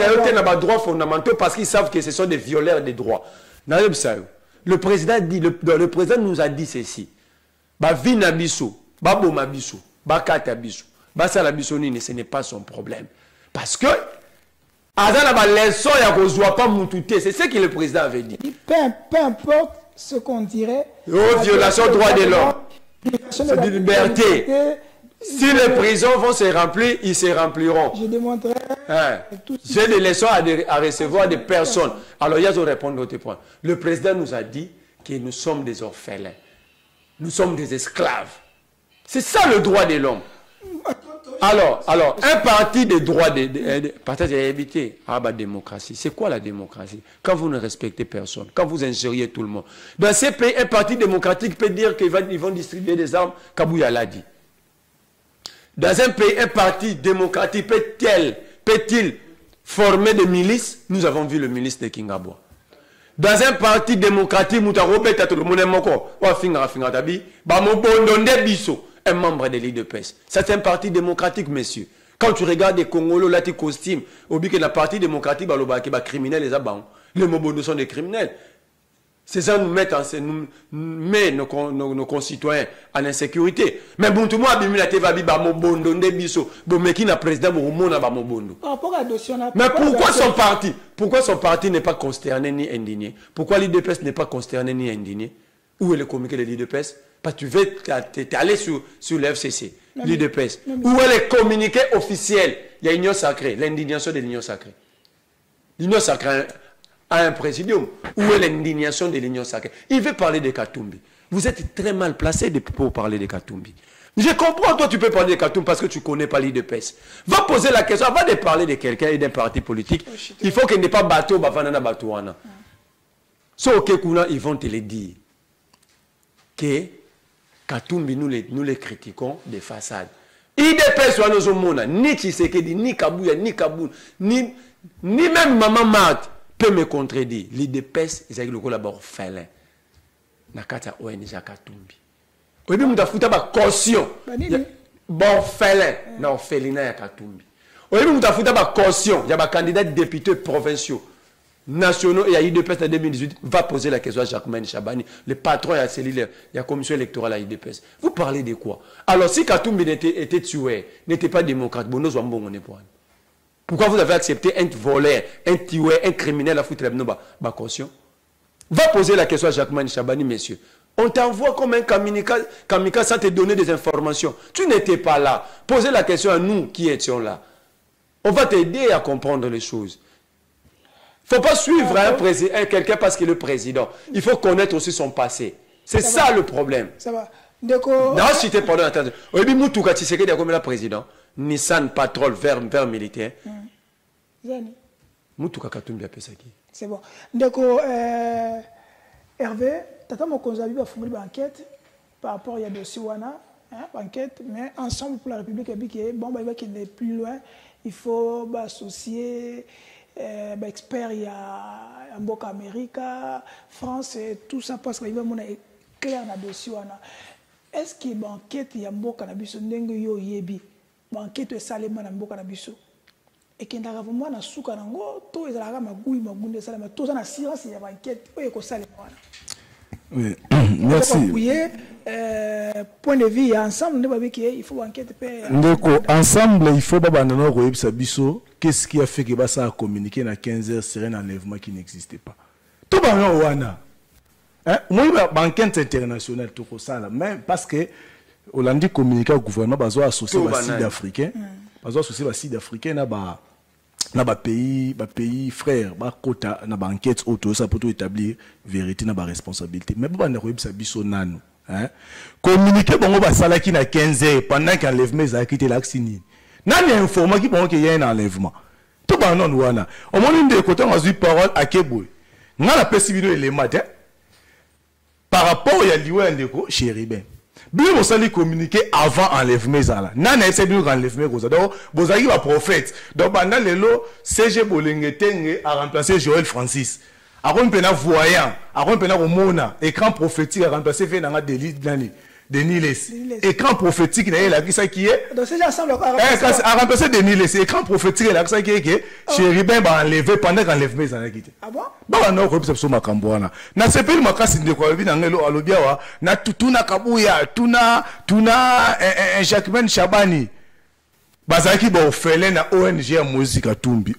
à des droits fondamentaux parce qu'ils savent que ce sont des violeurs des droits. Le président nous a dit ceci. Vina biso, boma biso, bakata biso, basala biso nini, ce n'est pas son problème. Parce que c'est ce que le président avait dit. Peu importe ce qu'on dirait. Violation des droits de l'homme. C'est de liberté. Si les prisons vont se remplir, ils se rempliront. Je démontrerai. J'ai des leçons à recevoir des personnes. Alors, il y a de répondre à votre point. Le président nous a dit que nous sommes des orphelins. Nous sommes des esclaves. C'est ça le droit de l'homme. Alors, un parti des droits peut-être éviter. Démocratie. C'est quoi la démocratie? Quand vous ne respectez personne, quand vous insériez tout le monde. Dans ces pays, un parti démocratique peut dire qu'ils vont distribuer des armes. Kabouya l'a dit. Dans un pays, un parti démocratique peut-il former des milices? Nous avons vu le milice de Kingabwa. Dans un parti démocratique, un membre de l'IDPS. C'est un parti démocratique, monsieur. Quand tu regardes les Congolais, là, tu costumes, au but que le parti démocratique, les criminels, les Mobondo sont des criminels. C'est ça nous met nos concitoyens en insécurité. Mais bon, tout le monde a mis la TV, mais pourquoi son parti n'est pas consterné ni indigné? Pourquoi l'IDPS n'est pas consterné ni indigné? Où est le communiqué de l'IDPS? Parce que tu veux aller sur l'FCC, l'IDPS. Où est le communiqué officiel? Il y a l'union sacrée, l'indignation de l'union sacrée. L'union sacrée à un présidium. Où est l'indignation de l'union sacrée? Il veut parler de Katumbi. Vous êtes très mal placé pour parler de Katumbi. Je comprends, toi tu peux parler de Katumbi parce que tu ne connais pas l'IDPS. Va poser la question, avant de parler de quelqu'un et d'un parti politique, il faut qu'il n'y ait pas bateau, bafanana batouana. Sauf que ils vont te le dire. Que Katumbi, nous les critiquons des façades. IDPS, ni Tshisekedi, ni Kabouya, ni Kaboul, ni même Maman Marthe peut me contredire. L'IDPS, ils ont le orphelin. Nakata ONG Katumbi. Oui, mais nous avons caution. Orphelin. Na orphelinat ya Katumbi. Oui, mais nous avons caution. Il y a des candidats députés provinciaux, nationaux et à IDPS en 2018. Va poser la question à Jacquemaine Chabani, le patron et la commission électorale à IDPS. Vous parlez de quoi? Alors, si Katumbi était tué, n'était pas démocrate, pourquoi vous avez accepté un voleur, un tueur, un criminel à foutre la caution? Va poser la question à Jacquemaine Chabani, messieurs. On t'envoie comme un kamikaze sans te donner des informations. Tu n'étais pas là. Posez la question à nous qui étions là. On va t'aider à comprendre les choses. Il ne faut pas suivre quelqu'un parce qu'il est le président. Il faut connaître aussi son passé. C'est ça le problème. Ça va. Non, si tu es pendant attention. Oui, mais Moutouka Tshisekedi a comme le président. Nissan Patrol vers militaire. Moutouka Katumbi a fait ça. C'est bon. D'accord. Hervé, Tata Mokonzabi va faire une enquête par rapport à dossier Wana. Enquête, mais ensemble pour la République, bon, il va qu'il est plus loin. Il faut associer. Experts, il y a Mboka América, France, et tout ça parce qu'il va être clair dans le dossier. Est-ce que l'enquête il y a Mboka Nabiso Nengo Yo Yebi, l'enquête est salement dans Mboka Nabiso, et qu'il y a vraiment un souka nango, tout est là, ma gouille, ma gounde, ça, mais tout ça, la science, il y a une enquête, il y a salement. Oui. Merci. Point de vue ensemble, il faut enquête. Ensemble, il faut qu'est-ce qui a fait que ça a communiqué à 15h sur un enlèvement qui n'existait pas. Tout le monde. Moi, enquête internationale, tout ça, même parce que Hollande communique au gouvernement, ils ont associé les Sud-Africains, ils ont associé les Sud-Africains na ba pays frères ba kota na ba enquête auto ça pour établir vérité na ba responsabilité mais ba na koyebisa biso nanu communiquer bango ba salaki na 15h pendant qu'enlèvement za quitté l'axini nani informa ki bango que y a un enlèvement tout ba non wana au moment de côté on a eu parole à Keboy nga la pesibino élément par rapport à liwe ndeko Chéribin bien vous allez communiquer avant enlèvement ça nana essaie de enlèvement ça donc vous avez un prophète donc pendant le lot CG Bolengete a remplacé Joël Francis a pena voyant a pena mona écran prophétique a remplacé Venanga Denis Les écran prophétique là qui ça qui est donc c'est ensemble a remplacé Denis Les écran prophétique là qui ça qui est que Chéribin va enlever pendant qu'enlèvement ça a quitté ah bon ba na ko biso makambo wana na sepeli makasi ndeko alobi na ngelo alobi awa na tutuna kabuya tuna Jacquemain Chabani bazaki ba ofele na ONG ya Moïse Katumbi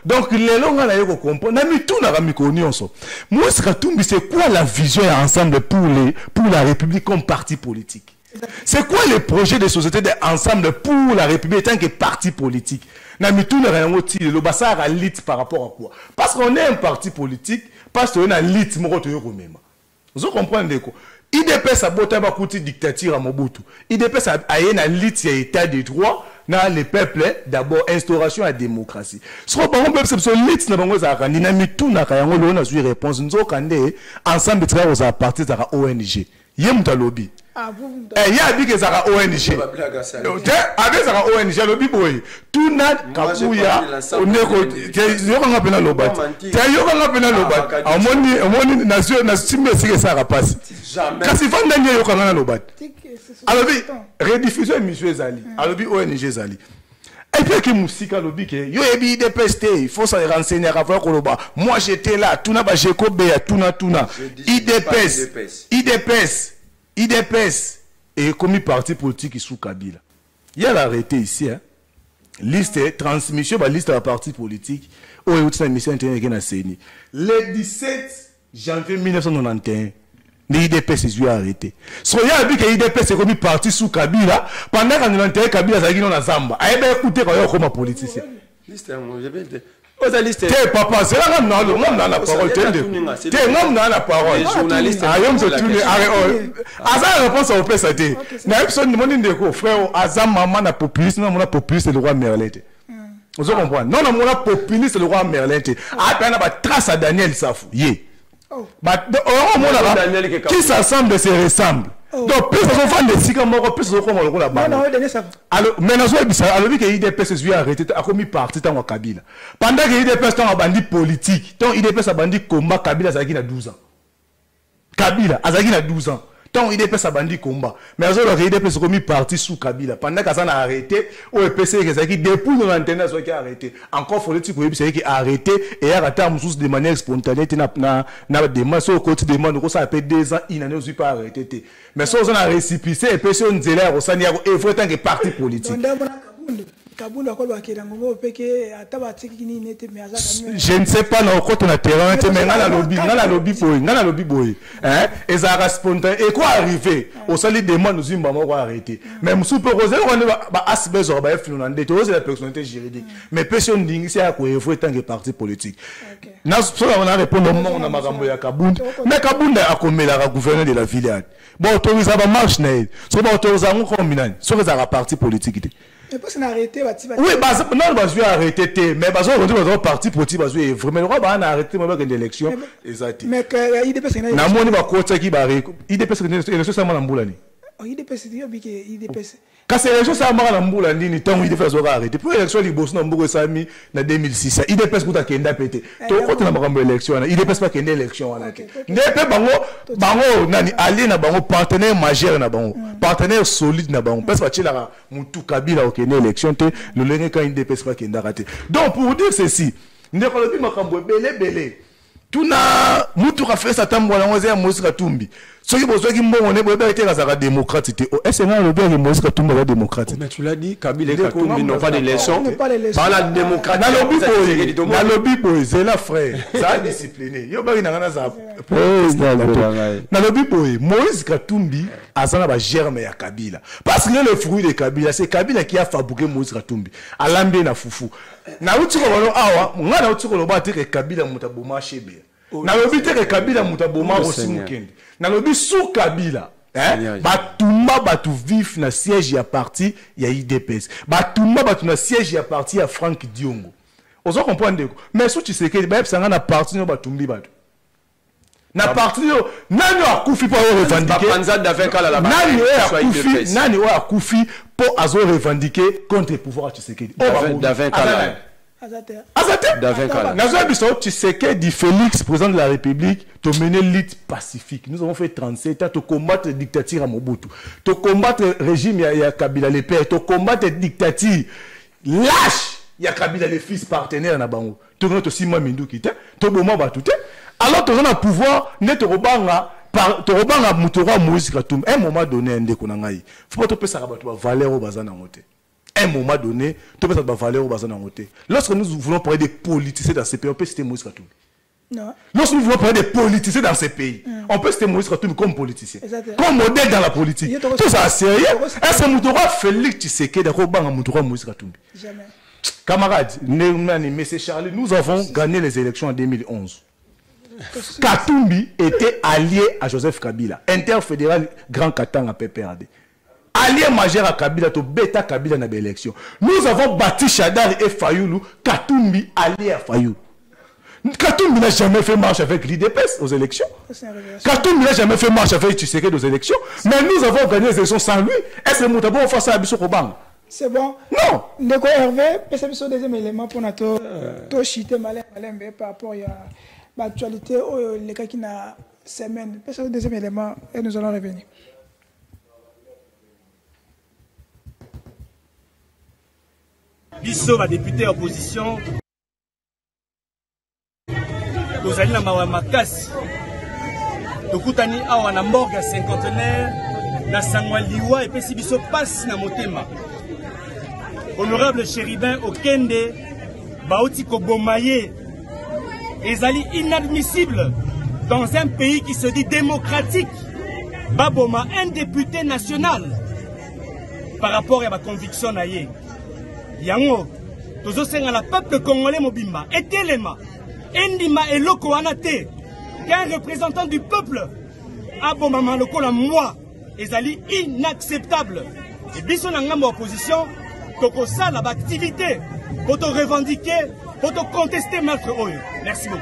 donc lelo nga na yeko comprendre na mituna ka mikonionso Moïse Katumbi c'est quoi la vision ensemble pour la République comme parti politique? C'est quoi le projet de société ensemble pour la République tant que parti politique? Na mituna rango le basara lit par rapport à quoi? Parce qu'on est un parti politique, parce qu'on a lit moko to yoko mema. Vous comprenez quoi? IDPS a bota ba kuti dictature à Mobutu. IDPS a yena lit ya état de droit na le peuple d'abord instauration à démocratie. Ce qu'on parle peuple c'est lit na bango za kandi na mituna ka yango lo na zui réponse nzo kande ensemble tra aux parti za ONG. Yemuta lobby. Ah vous il y a dit que ça a ONG. Avec ça ONG lobby boy. Tout n'a kabuya oneko yoka ngapena lobat. Yoka ngapena lobat. Amoni na simbe sike ça a passé. Jamais. Kasi fanda nyo yoka ngana lobat. Alors rediffusion émission ezali. Alors ONG ezali. Et puis que musique lobby que yo ebi de peste, il faut se renseigner avant ko loba. Moi j'étais là, tuna ba Jekobe ya tuna. IDPS est commis parti politique sous Kabila. Il y a l'arrêté ici, liste transmission, liste de parti politique. Où est une mission intérieure CENI. Le 17 janvier 1991, l'IDPS est arrêté. So il y a dit que l'IDPS est commis parti sous Kabila. Pendant qu'on a enterré Kabila, ça a dit non à Zamba. Ah ben écoutez quand comme politicien. Liste je T'es papa, c'est là qu'on a la parole. T'es non la parole. Journaliste. Azar réponse au PSAT. Na personne demande de quoi frère Azar maman na populiste, non mon populiste le roi Merlin. Vous comprenez? Non mon populiste le roi Merlin. Ah ben na trace à Daniel Safou. Yé. Bah qui s'assemble se ressemble. Donc, plus de enfants de Sika Moro, plus de enfants de la bande. Alors, maintenant, alors, que l'IDPS est arrêté, a commis parti dans le Kabila. Pendant que l'IDPS est un bandit politique, donc l'IDPS a bandit combat, Kabila a 12 ans. Kabila a 12 ans. Donc, l'IDPS a bandit combat. Mais alors, l'IDPS a commis parti sous Kabila. Pendant que ça a arrêté, l'IDPS a dit, depuis le l'antenne, ça a arrêté. Encore faut-il que l'IDPS a arrêté et a arrêté de manière spontanée. Na demande sur le côté de demande, ça a fait 2 ans, il n'a pas arrêté. Mais ça, on a récipicé et puis on dit là, on s'en y a effort tant que parti politique. Je ne sais pas dans quoi on a terrain, mais on a lobby boy. Et ça a spontané. Et quoi arrivé? Au salut des mois, nous avons arrêté. Même si on peut poser, on a asbestos, on a fait la personnalité juridique. Mais personne ne dit c'est à quoi il faut tant que parti politique. On a répondu au moment où on a marqué à Kabound. Mais Kabound a commis la gouverneur de la ville. Bon, autorisé à marche, so ba autorisé à combiner. So que ça a parti politique. Mais pas s'en arrêter, oui, non, je vais arrêter, mais parce qu'on va parti politique, parce que vraiment, on va arrêter une élection. Exact. Mais IDPS, il n'a pas côté qui va IDPS, l'élection, ça m'a l'amboulani. IDPS, IDPS. Quand c'est l'élection, ça m'a l'amboulani, ni tant IDPS va arrêter. Pour l'élection, il bosse dans Mbogo Sami, en 2006. IDPS, pour ta kenda pété. Toi, quand on a une élection, IDPS pas kenda élection. IDPS, bango, nani, allié na bango, partenaire majeur na bango, partenaire solide na bango. Parce que tu as Moutou Kabila au kenda élection, le lengue quand IDPS pas kenda raté. Donc, pour dire ceci, nous avons dit makambo belé. tuna mutu ka fait ça tambola ngoze ya Moïse Katumbi soki bozoki mbongo ne boyeba ete kazaka démocrate te est-ce que le bien que Moïse Katumbi est démocrate mais tu l'as dit Kabila et Katumbi n'ont pas d'élection par la démocratie na lobby boy c'est la frère ça discipliné yo ba ngana za na lobby boy Moïse Katumbi azana ba germe ya Kabila parce que le fruit de Kabila c'est Kabila qui a fabriqué Moïse Katumbi alambe na fufu na utiko balo awa ngana utiko loba te que Kabila mutaboma shebe na lobi te que Kabila mutaboma osimukende na lobi sous Kabila batumba batu vif na siège ya parti ya IDPS batumba batu na siège ya parti ya Frank Diongo ozo comprendre mais sous tu sais que ba sanga na parti no batumbi batu na parti yo nani akufi po revendiquer nani o akufi po azo revendiquer contre le pouvoir tu sais que tu sais que dit Félix, président de la République, te mener lutte pacifique. Nous avons fait 37 ans, te combattre la dictature à Mobutu, te combattre le régime ya Kabila le père, te combattre la dictature lâche ya Kabila les fils partenaires na bango. Te connais aussi moi mindu kité, te boma batute. Alors tu as un pouvoir, ne te robanga par te robanga mutora Moïse Katumbi. Un moment donné ndeko na ngai. Faut pas te pesa rabattu valeur au bazana ngote. Un moment donné, tu peux pas valeur au bazar en côté. Lorsque nous voulons parler des politiciens dans ces pays, on peut citer Moïse Katumbi. Non. Lorsque nous voulons parler des politiciens dans ces pays, on peut citer Moïse Katumbi comme politicien, comme modèle dans la politique. Tout ça, sérieux. Est-ce que nous devons Félix Tshisekedi d'accord bang Moutoura Moïse Katumbi? Jamais. Camarades, M. Charlie, nous avons gagné les élections en 2011. Katumbi était allié à Joseph Kabila, interfédéral Grand Katanga PPRD. Allié majeur à Kabila, to bêta Kabila dans l'élection. Nous avons bâti Chadar et Fayoulou, Katumbi allié à Fayoulou. Katumbi n'a jamais fait marche avec l'IDPS aux élections. Katumbi n'a jamais fait marche avec Tshisekedi aux élections. Mais nous avons gagné les élections sans lui. Est-ce que nous avons fait ça à Bissot Kobang? C'est bon. Non. Ndeko Hervé, c'est le deuxième élément pour notre chiter malin par rapport à l'actualité, les cas qui n'a semaine. C'est le deuxième élément et nous allons revenir. Biso va député opposition tozali na mawa makasi tokutani awa na morgue ya cinquantenaire na sangwa liwa epesi biso pasi na motema. Honorable Chéribin Okende bauti koboma ye ezali inadmissible dans un pays qui se dit démocratique baboma un député national par rapport à ma conviction na ye. Yango, tozo senga la peuple congolais mobimba, etelema, endima et loko wanate, qu'un représentant du peuple, abomama loko la moi, ezali inacceptable. Et biso na ngamba opposition, toko sa la activité, pour te revendiquer, pour te contester maître oyo. Merci beaucoup.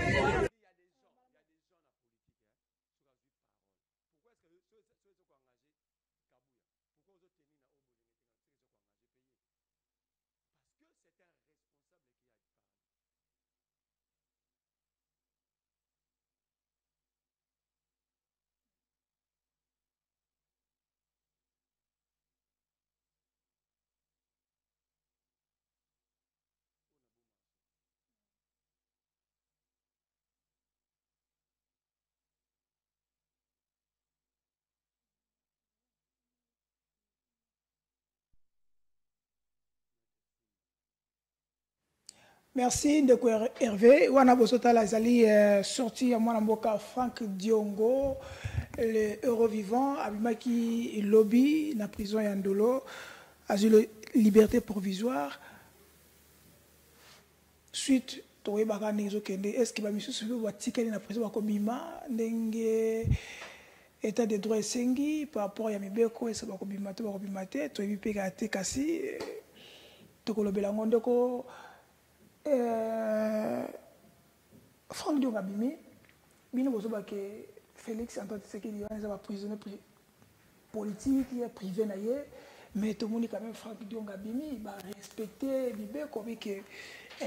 Merci de Hervé. Wana Bosota Lazali sorti à Mwanamboka Frank Diongo, le Eurovivant, Abimaki Lobby, la prison Yandolo, asile liberté provisoire. Suite, Toye Baka Nezo Kende, est-ce qu'il va me soucier de ticket dans la prison Wakobima, Nenge état de droit Sengi, par rapport à Yamibeko, est-ce que Wakobima, Toye Pegate Kassi, Tokolo Belangondoko. Franck Diongo abimi bino bozoba que Félix Antoine Tshisekedi est un prisonnier politique privé na ye mais tout le monde quand même Franck Diongo abimi ba respecter bibe comme que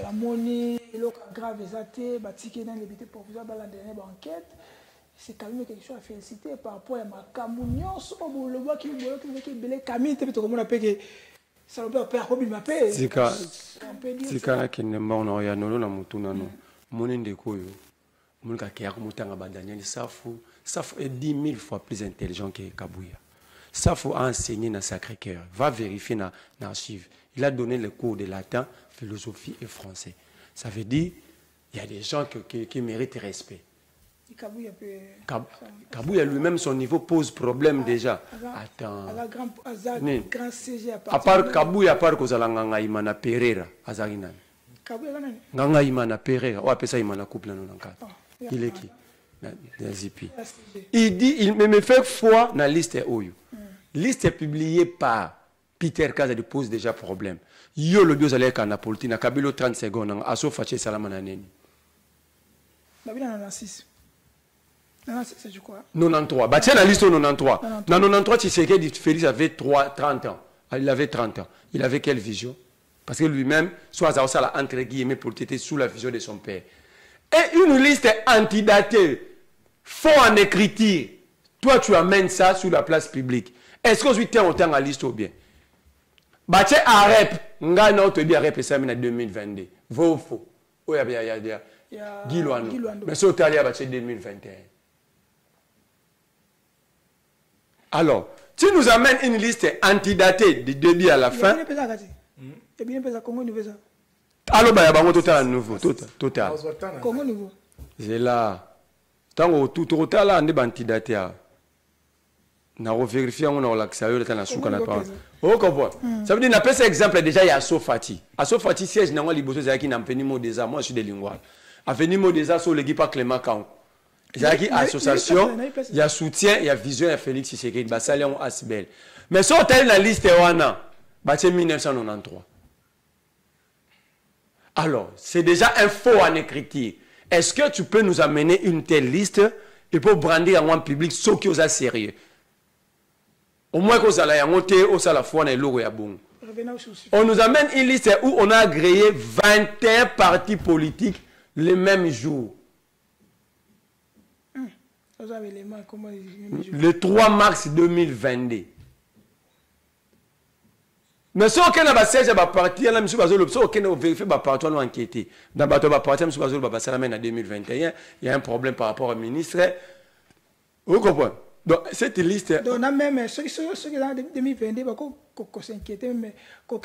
la monnaie le grave exacté ba ticket dans liberté provisoire ba la dernière enquête c'est quand même quelque chose à féliciter par rapport à ma camunions au boulot qui belé Camille te comme on appelle que ça ne peut pas comme il m'appelle. Tika na kinemba on a nolo na mutuna no. Moni ndeko yo. Daniel Safou est 10 000 fois plus intelligent que Kabouya. Safou a enseigné dans Sacré-Cœur. Va vérifier dans l'archive. Il a donné les cours de latin, philosophie et français. Ça veut dire qu'il y a des gens qui méritent respect. Kabouya lui-même, son niveau pose problème déjà. Attends. À part Kabouya, à part Kozalanga Imana Pereira, Azarinan. Nganga Imana Pereira, ou appelle ça Imana couple dans le cadre. Il est qui? Il dit, il me fait foi dans la liste Oyo. Liste publiée par Peter Kaza pose déjà problème. Yo le bios allait à politique, na Kabilo 30 secondes, asso faché salamana neni. Babila 96. 96, c'est quoi? 93. Bah tiens la liste 93. Dans 93, tu sais que Félix avait 30 ans. Il avait 30 ans. Il avait quelle vision? Parce que lui-même, soit ça entre guillemets politique sous la vision de son père. Et une liste antidatée, faux en écriture. Toi, tu amènes ça sur la place publique. Est-ce que tu es autant à liste ou bien? Bah, tu es à REP. Nga non, tu es à REP, ça, en 2022. Vaut ou faux? Oui, il y a Guy Loano. Mais c'est au Talia, bah, c'est 2021. Alors, tu nous amènes une liste antidatée du début à la fin. Alors, bah, il y a total nouveau. Total. Congo nouveau. C'est là. Tant que tout total, on est antidaté. On a vérifié, on a l'accès à eux, on a souka na pas. Oh, comprends. Ça veut dire, on a pris cet exemple déjà, il y a Sofati. À Sofati, siège, on a liboso, c'est qui n'a pas ni mot des arts. Moi, je suis des linguales. A fait ni mot des arts sur l'équipe par Clément Kaon. Il y a qui association, il y a soutien, il y a vision, il y a Félix Tshisekedi, bah ça, on asbel. Mais si on a la liste, bah c'est 1993. Alors, c'est déjà un faux en écriture. Est-ce que tu peux nous amener une telle liste et pour brandir en public ce qui est sérieux? Au moins qu'on a la montée, on a la foi, on nous amène une liste où on a agréé 21 partis politiques le même jour. Le 3 mars 2022. Mais si on a siège à partir, là, monsieur Bazolo, si on a vérifié à partir, on a enquêté. Dans le partir, monsieur Bazolo, en 2021, il y a un problème par rapport au ministre. Vous comprenez? Donc, cette liste. Donc, on a même ceux qui sont en 2022, qu'on s'inquiète, mais qu'on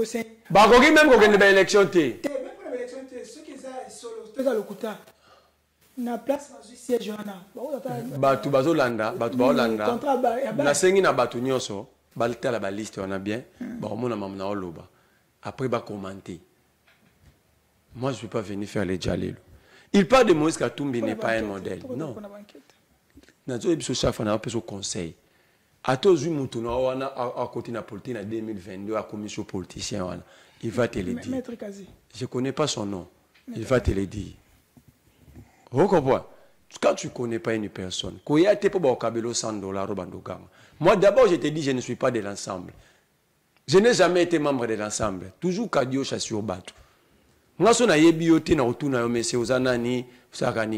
s'inquiète. Bah, qu'on même qu'on ait une élection. Même pour l'élection, ceux qui sont dans le Kouta, na place dans siège Batu Bazolanda, Batu Baolanda. Na sengi na Batu Nyoso, Balta la liste, on a bien. Bah, on a mamna oloba. Après, bah, commenter. Moi, je ne vais pas venir faire les Djalil. Il parle de Moïse Katumbi n'est pas un modèle. Non. Dans ce chef, on a un peu de conseil. À tous les gens qui sont à côté de la politique en 2022, à la commission politicien, il va te le dire. Je ne connais pas son nom. Il va te le dire. Vous comprenez? Quand tu ne connais pas une personne, quand il y a des $100, moi d'abord je te dis, je ne suis pas de l'ensemble. Je n'ai jamais été membre de l'ensemble. Toujours Kadio Chassur Batou. Moi, je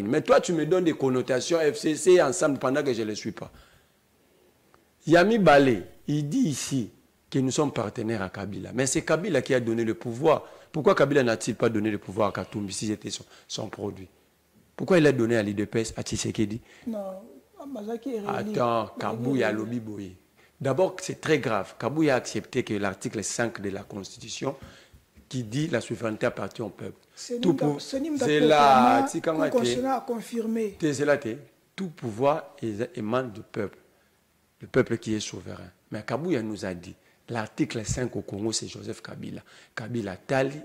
mais toi, tu me donnes des connotations FCC ensemble pendant que je ne le suis pas. Yami Balé, il dit ici que nous sommes partenaires à Kabila. Mais c'est Kabila qui a donné le pouvoir. Pourquoi Kabila n'a-t-il pas donné le pouvoir à Katumbi si c'était son produit? Pourquoi il a donné à l'IDPS, à Tshisekedi? Non, attends, Kabouya Lobi Boye. D'abord, c'est très grave. Kabouya a accepté que l'article 5 de la Constitution qui dit la souveraineté appartient au peuple. C'est là, tu as confirmé. C'est là, tout pouvoir émane du peuple. Le peuple qui est souverain. Mais Kabouya nous a dit, l'article 5 au Congo, c'est Joseph Kabila. Kabila Tali,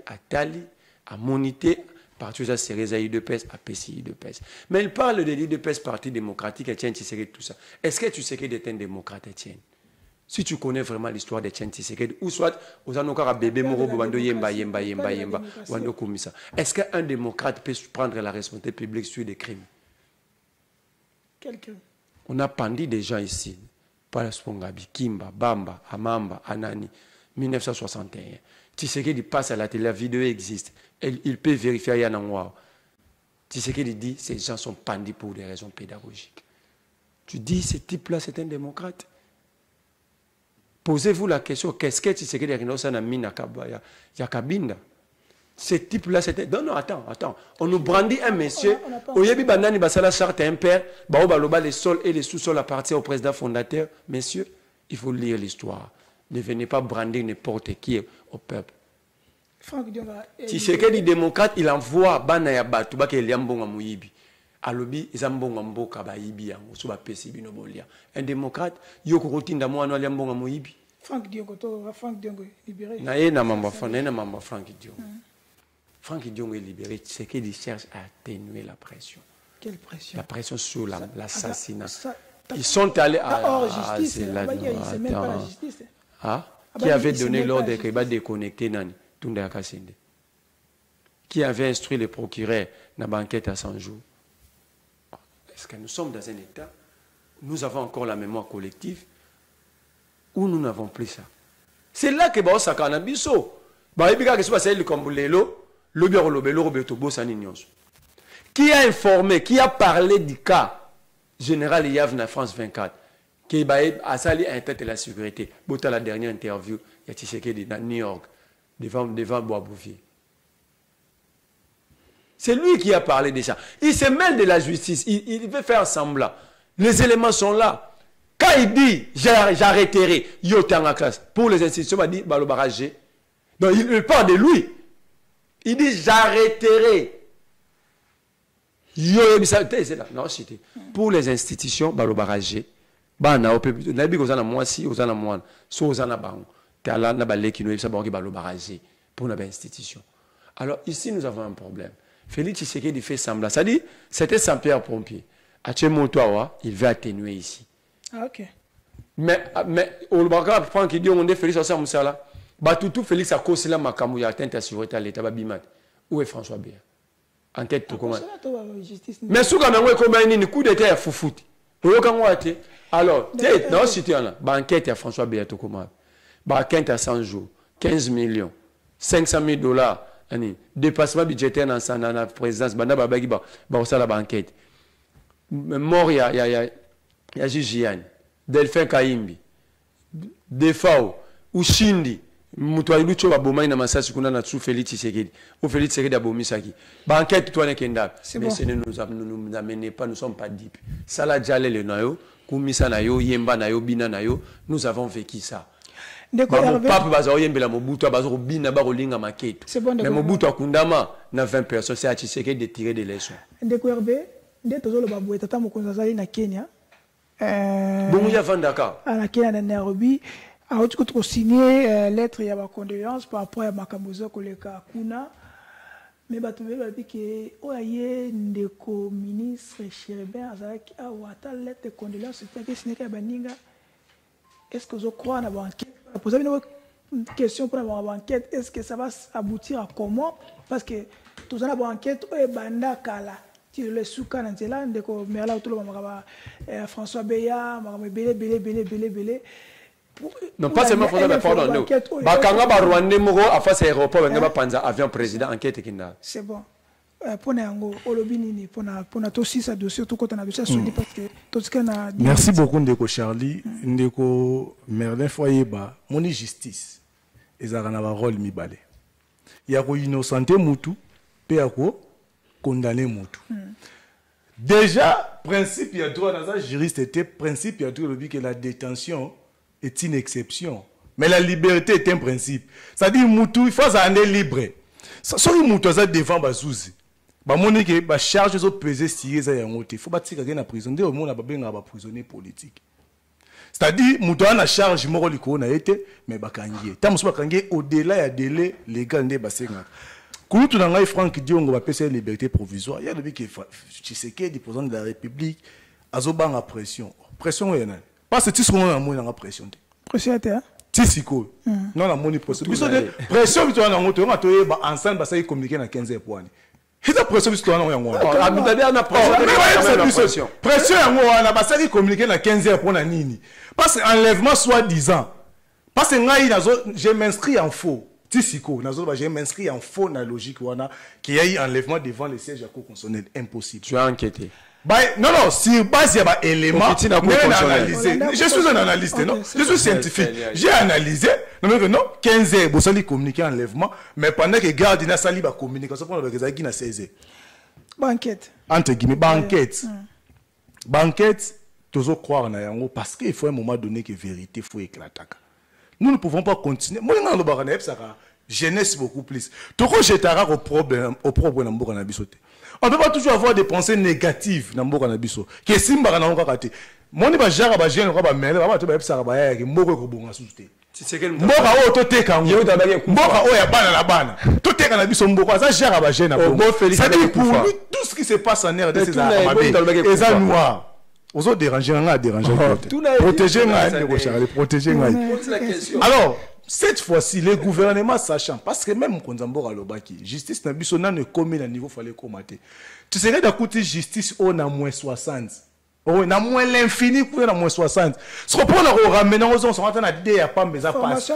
a monité, parti de Céréza IDPS, à PCI IDPS. Mais il parle de l'IDPS, Parti démocratique, Etienne Tshisekedi, tout ça. Est-ce que tu sais qu'il est un démocrate, Etienne? Si tu connais vraiment l'histoire de Etienne Tshisekedi, ou soit, aux anokara bébé moro bando yemba, wando komisa. Est-ce qu'un démocrate peut prendre la responsabilité publique sur des crimes? Quelqu'un. On a pendu des gens ici. Palaspongabi, Kimba, Bamba, Amamba, Anani, 1961. Tshisekedi passe à la télé, la vidéo existe. Il peut vérifier à Yanangwa. Tshisekedi dit ces gens sont pendus pour des raisons pédagogiques. Tu dis ce type-là, c'est un démocrate. Posez-vous la question, qu'est-ce que Tshisekedi a mis à Kabinda? Ce type-là, c'était... Non, attends. On nous brandit un monsieur. Oyebi Bandani Basala charte impère. Baobaloba, les sols et les sous-sols appartiennent au président fondateur. Messieurs, il faut lire l'histoire. Ne venez pas brandir n'importe qui au peuple. Si c'est que les démocrates, il envoie Banaya Batouba qui est Liambonga Mouyibi. Alobi, Zambonga Mboka Bayibi, un démocrate, Yoko Rotinda Moano Liambonga Mouyibi. Franck Diongo libéré. Franck Diongo. Franck Diongo est libéré, c'est qu'il cherche à atténuer la pression. Quelle pression? La pression sur l'assassinat. Ils sont allés à justice. Qui avait donné l'ordre qu'il va déconnecter Nani Tunda Kasinde? Qui avait instruit le procureur dans la banquette à 100 jours? Est-ce que nous sommes dans un état, nous avons encore la mémoire collective, ou nous n'avons plus ça? C'est là que ça cannabis. Qui a informé, qui a parlé du cas général Yavna France 24, qui a sali un tête de la sécurité? Bota la dernière interview, il y a Tshisekedi dans New York, devant Boisbouvier. C'est lui qui a parlé de ça. Il se mêle de la justice, il veut faire semblant. Les éléments sont là. Quand il dit j'arrêterai, classe pour les institutions, il dit Balobaragé. Donc il parle de lui. Il dit j'arrêterai. Non, c'était pour les institutions, Balobaragé. Pour les institutions. Alors ici, nous avons un problème. Félix Tshisekedi fait semblant. Ça dit, c'était Saint-Pierre Pompier. Il veut atténuer ici. Ah, ok. Mais au Baka, Franck dit on est Félix Ossa Moussala. Batoutou Félix a causé la makamou, il a atteint la sécurité à l'État. Où est François Béa? Enquête tout comment? Mais sous quand même, comme un coup d'état à Foufout. Alors, non, si tu es là, enquête à François Béa tout comment? Enquête à 100 jours, 15 millions, 500 000 $. Dépassement budgétaire dans la présidence, enquête. Mort, il y a Gigiane, Delphin Kaimbi, Defao, Ushindi, Moutouaïlucho Babomai Namasasi Kuna Natsu Félix Tshisekedi, ou Félix Tshisekedi Abomisaki. Enquête, toi, mais ce ne nous amenez pas, nous ne sommes pas dupes. Sala Djale le Nayo, Koumisa Nayo, Yemba Nayo, Bina Nayo, nous avons vécu ça. Mais Mobutu a Kundama, na 20 personnes, c'est à Tshisekedi de tirer des leçons. Dès que le babou est à Kenya, à Kenya, à Nairobi, a signé lettre et condoléances par rapport à Makamozo Koleka Kuna. Mais Batoumé a dit que Oye Ndeko ministre Chéribin Azalaki a ouata lettre de condoléances, c'était que ce n'est qu'à Baninga. Est-ce que je crois dans l'enquête? Poser une question pour avoir une enquête, est-ce que ça va aboutir à comment? Parce que tout ça, l'enquête est banda kala. Le souka nanzela ndeko merla autour de François Béa, belé. Non, pas seulement François Béa, pardon, non. Bakanga ba Rwanda moko a face aéroport ngaba panza avion président enquête kinda. C'est bon. Pour nango olobinini pour na tosi ça dossier tout côté na dossier sodi parce que tout ce qu'on a. Merci beaucoup ndeko Charlie, ndeko Merlin Foyeba, moni justice. Ezaka na ba rôle mibale. Ya ko innocenter mutu pe ya ko condamner mutu. Déjà, principe il y a droit dans un juriste était principe il y a droit que la détention est une exception, mais la liberté est un principe. Ça dit mutu il faut ça aller libre. Ça soit mutu ça devant bazouzi. Ba monique ba charge zo peser tirer ça yango te. Faut pas tirer na prison. Nde au monde ba benga ba prisonnier politique. C'est-à-dire mutu na charge moko liko na été mais ba kangié. Tant musu ba kangié au-delà ya délai légal nde ba senga. Quand tu as Franck Diongo va passer liberté provisoire, il y a depuis que Tshisekedi, président de la République, a la pression. Pression, il y a parce que tu sais qu'on a moins de pression. Pression, tu as Tissiko. Non, la monnaie pression. Pression, tu as un moto, tu as ensemble, parce qu'il communique dans 15 points. Et la pression, tu as un pression. Pression, parce qu'il communique dans 15 points. Parce que enlèvement soi-disant. Parce que je m'inscris en faux. Tissiko, j'ai m'inscrit en faux dans la logique qui a eu enlèvement devant les sièges à cour constitutionnelle. Impossible. Tu as enquêté. Non, non, sur base, il y a des éléments. Je suis un analyste, non? Je suis scientifique. J'ai analysé. Non, 15 heures, vous allez communiquer enlèvement, mais pendant que garde n'a sali ba communication pour le qui na 16 heures. Banquette. Entre guillemets, banquette. Banquette, toujours croire na yango parce qu'il faut à un moment donné que vérité faut éclater. Nous ne pouvons pas continuer. Moi, dans le baranep, ça jeunesse beaucoup plus. Tout ce qui est au problème na mboka na bisote. On ne peut pas toujours avoir des pensées négatives dans mboka na biso. Que simba na onka kate. Moi ni ba jara ba jeune ba mele ba to ba epsa ba ya ke mboka ko bonga suste. Mboka o to teka ngo. Mboka o ya bana na bana. To teka na biso mboka ça jara ba jeune na bongo. Ça dit pour lui tout ce qui se passe en RDC c'est ça noir. Aux autres déranger, on a dérangé. Protéger, alors, cette fois-ci, le gouvernement sachant, parce que même quand on a l'obaki, justice n'a ne commet à niveau fallait commater. Tu serais d'écouter justice on a moins 60. On a moins l'infini pour moins 60. Ce qu'on peut ramener aux gens, on a des à pas mais à passe.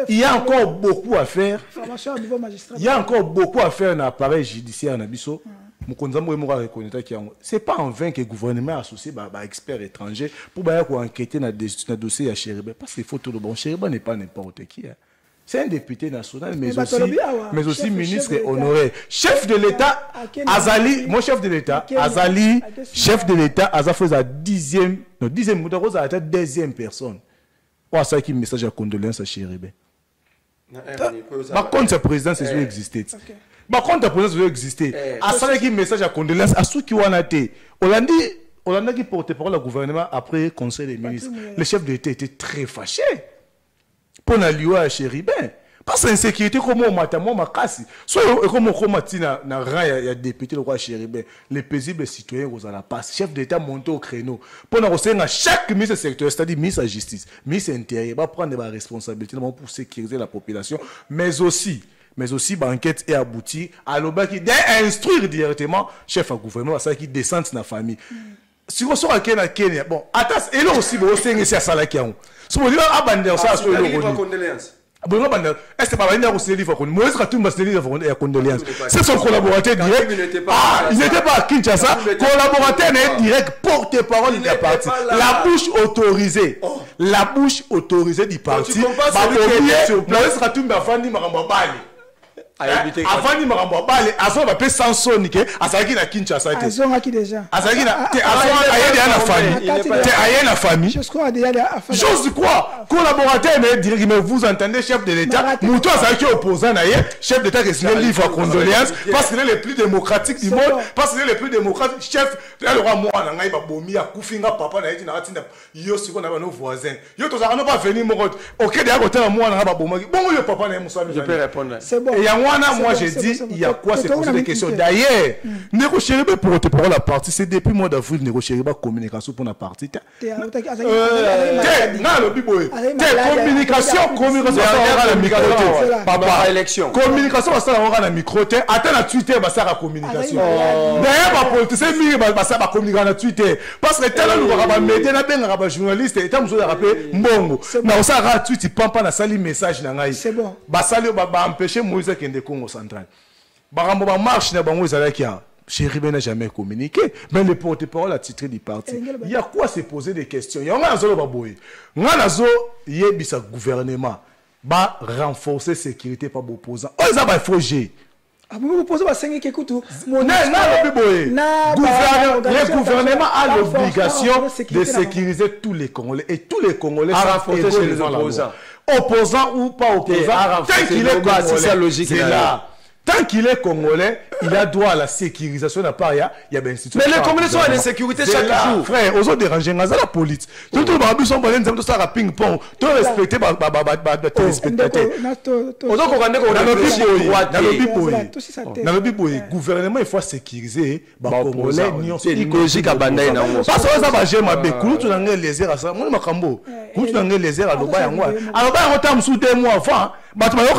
Il y a encore beaucoup à faire. Il y a encore beaucoup à faire dans l'appareil judiciaire en Abisso. C'est pas en vain que le gouvernement associé à experts étrangers pour enquêter dans le dossier à Chéribé. Parce qu'il faut tout le bon. Chéribé n'est pas n'importe qui. C'est un député national, mais aussi ministre honoré. Chef de l'État, Azali, mon chef de l'État, Azali, chef de l'État, Azafou à 10e personne. Oh, ça qui message à condoléances à Chéribé. Par contre, sa présidence, c'est existé. Par contre, la présidence doit exister. À ça, il y a un message à condoléances à ceux qui ont été. Hollande qui portait parole au gouvernement après le conseil des ministres. Le chef de l'État était très fâché. Pour la loi à Chéribin. Parce que l'insécurité, comme on m'a dit, soit comme on m'a dit, il y a député le roi Chéribin, les paisibles citoyens aux à la passe. Chef d'État monté au créneau. Pour nous à chaque ministre secteur, c'est-à-dire ministre de la justice, ministre intérieur, va prendre des responsabilités pour sécuriser la population, mais aussi banquette et abouti à l'objet qui d'instruire directement chef à gouvernement ça qui descend dans la famille. Si vous sortez à Kenya, bon, attends, et là aussi vous savez c'est ça là qui a. Si vous dites abandonner ça sur le condoléances. Bon, est-ce que pas venir aussi livre qu'on moi est-ce que tout le livre et condoléances. C'est son collaborateur direct. Ah, il n'était pas à Kinshasa, collaborateur direct porte-parole de la parti. La bouche autorisée. La bouche autorisée du parti. Bah, moi est-ce que tout le monde va avant ni marambo bale azo ba pe Samson ke azaki na Kinshasa te azongaki déjà azaki na te ayé na famille te ayé na famille je crois déjà chose quoi collaborateur mais direct mais vous entendez chef de l'État muto azaki opposant na chef d'État qui signe livre à condoléances parce qu'il est le plus démocratique du monde parce qu'il est le plus démocratique chef le roi moi na ngai ba bomi ya kufinga papa na yeti na katinda yo siko na nos voisins yo to zakana pas venir mon OK derrière côté na moi na ba bomaki bon yo papa na musami je peux répondre c'est bon. Moi, j'ai dit, il y a quoi se poser des questions. D'ailleurs, Négo-Chériba pour la partie, c'est depuis le mois d'avril, Négo-Chériba communication pour la partie. Communication, ça aura la micro. Papa, élection. Communication, ça aura la micro. Attends la Twitter, ça aura la communication. D'ailleurs, ma politicien, ça va communiquer na Twitter. Parce que tel nous va mettre na ben na journaliste et tant nous rappeler mbongo. Na ça ra tweet, il prend pas na sali message na ngai. C'est bon. Ba sali ba empêcher Moïse Kende Congo central. Barambo ba marche na bango ezala kia. Chéribé n'a jamais communiqué, mais le porte-parole a titré du parti. Il y a quoi se poser des questions. Il y a un zolo baboy. Nganazo yebisa gouvernement ba renforcer sécurité par opposants. Oh ça va fauger. Ah vous posez pas 5 écoute. Le gouvernement a l'obligation de sécuriser tous les Congolais et tous les Congolais à renforcer chez les opposants. Opposants ou pas opposants, tant qu'il est Congolais, c'est là. Tant qu'il est Congolais, il a droit à la sécurisation de part. Il y a bien institution. Mais les Congolais sont en insécurité chaque jour. Frère, aux autres dérangés, on a la police. Tout le monde sont pas là, ça ping-pong. Tout respecter les téléspectateurs. Dans le biboy, gouvernement, il faut sécuriser les Congolais. C'est logique à Bandaï. Parce que ça va gérer ma bé. Quand tu as les airs à ça, moi, Makambo. Quand tu as les airs à l'Oba, alors, on t'a sous 2 mois avant. Le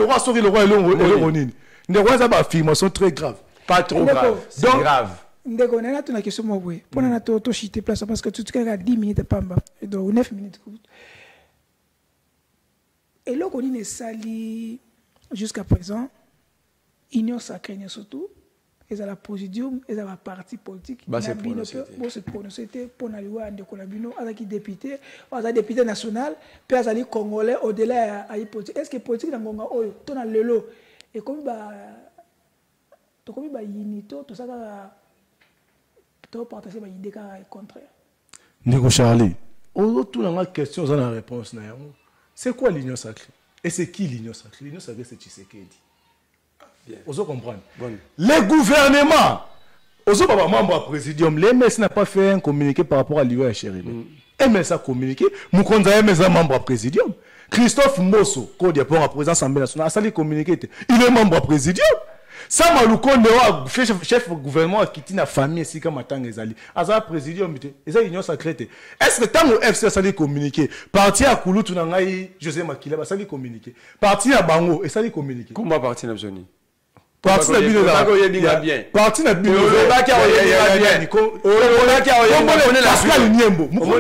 roi Sori, le roi Elonini. Le roi a une affirmation très grave. Pas trop grave. C'est grave. Ndeko, on a une question. Pour nous, on a chité place parce que tout ce qui a 10 minutes, donc 9 minutes. Et là, on est sali jusqu'à présent, Union sacrée surtout, ils ont la présidium, ils ont la parti politique. Bah, c'est se prononcer pour la loi de Kolabino, avec les députés, avec les députés nationaux, puis avec les Congolais au-delà de la politique. Est-ce que la politique dans le Congo, tout dans le lot, et comme il y a unité, tout ça, tu peux partager des idées contraires. Nico Charlie, autour de la question, vous avez la réponse. C'est quoi l'union sacrée? Et c'est qui l'union sacrée? L'union sacrée, c'est Tshisekedi. Vous comprenez? Bon. Les gouvernements, vous pas membre du présidium, les MS n'a pas fait un communiqué par rapport à l'IOA Chéribé. MS a communiqué, Moukonza MS est membre du présidium. Christophe Mosso, code pour la présidence de l'Assemblée nationale, a communiqué, il est membre du présidium. Ça m'a le chef gouvernement qui tient la famille ici comme attend les alliés. Aza présidium, et ça union sacrée. Est-ce que tant le FC ça communiqué, parti à Kouloutou nangai José Makila, ça lui communiqué. Parti à Bango, et ça lui communiqué. Comment parti à Johnny? Parti na bino là. Parti na bino. Pascal Nyembo. Kombo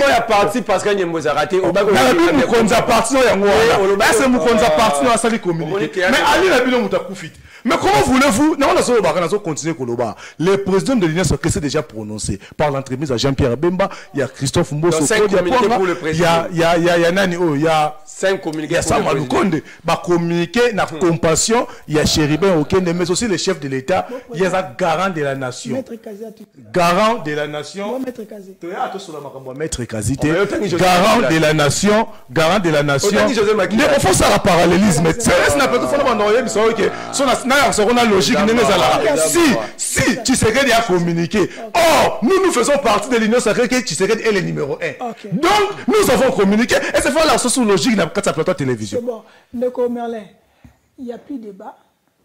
ya parti Pascal Nyembo za raté. Mukonza parti no yango. Est-ce Mukonza parti no asali communiquer. Mais ali na bino mutakufite. Mais comment voulez-vous? Non, on a continué Koloba. Le président de l'Union s'est déjà prononcé par l'entremise à Jean-Pierre Bemba. Il y a Christophe Mbosso. Il y a Nani, il y a 5 communiqués. Il y a Samalou Konde. Bah communiquer na compassion. Il y a Chéribin Okende, mais aussi le chef de l'État. Il y a un garant de la nation. Garant de la nation. Maître Kazi. Garant de la nation. Garant de la nation. Mais on fait ça la parallélisme. C'est n'a pas tout fait on a logique. Si Tshisekedi a communiqué, nous faisons partie de l'Union sacrée que Tshisekedi est le numéro 1. Donc, nous avons communiqué et c'est faire la source logique dans la plateau télévision. C'est bon. Ndeko Merlin, il n'y a plus de débat.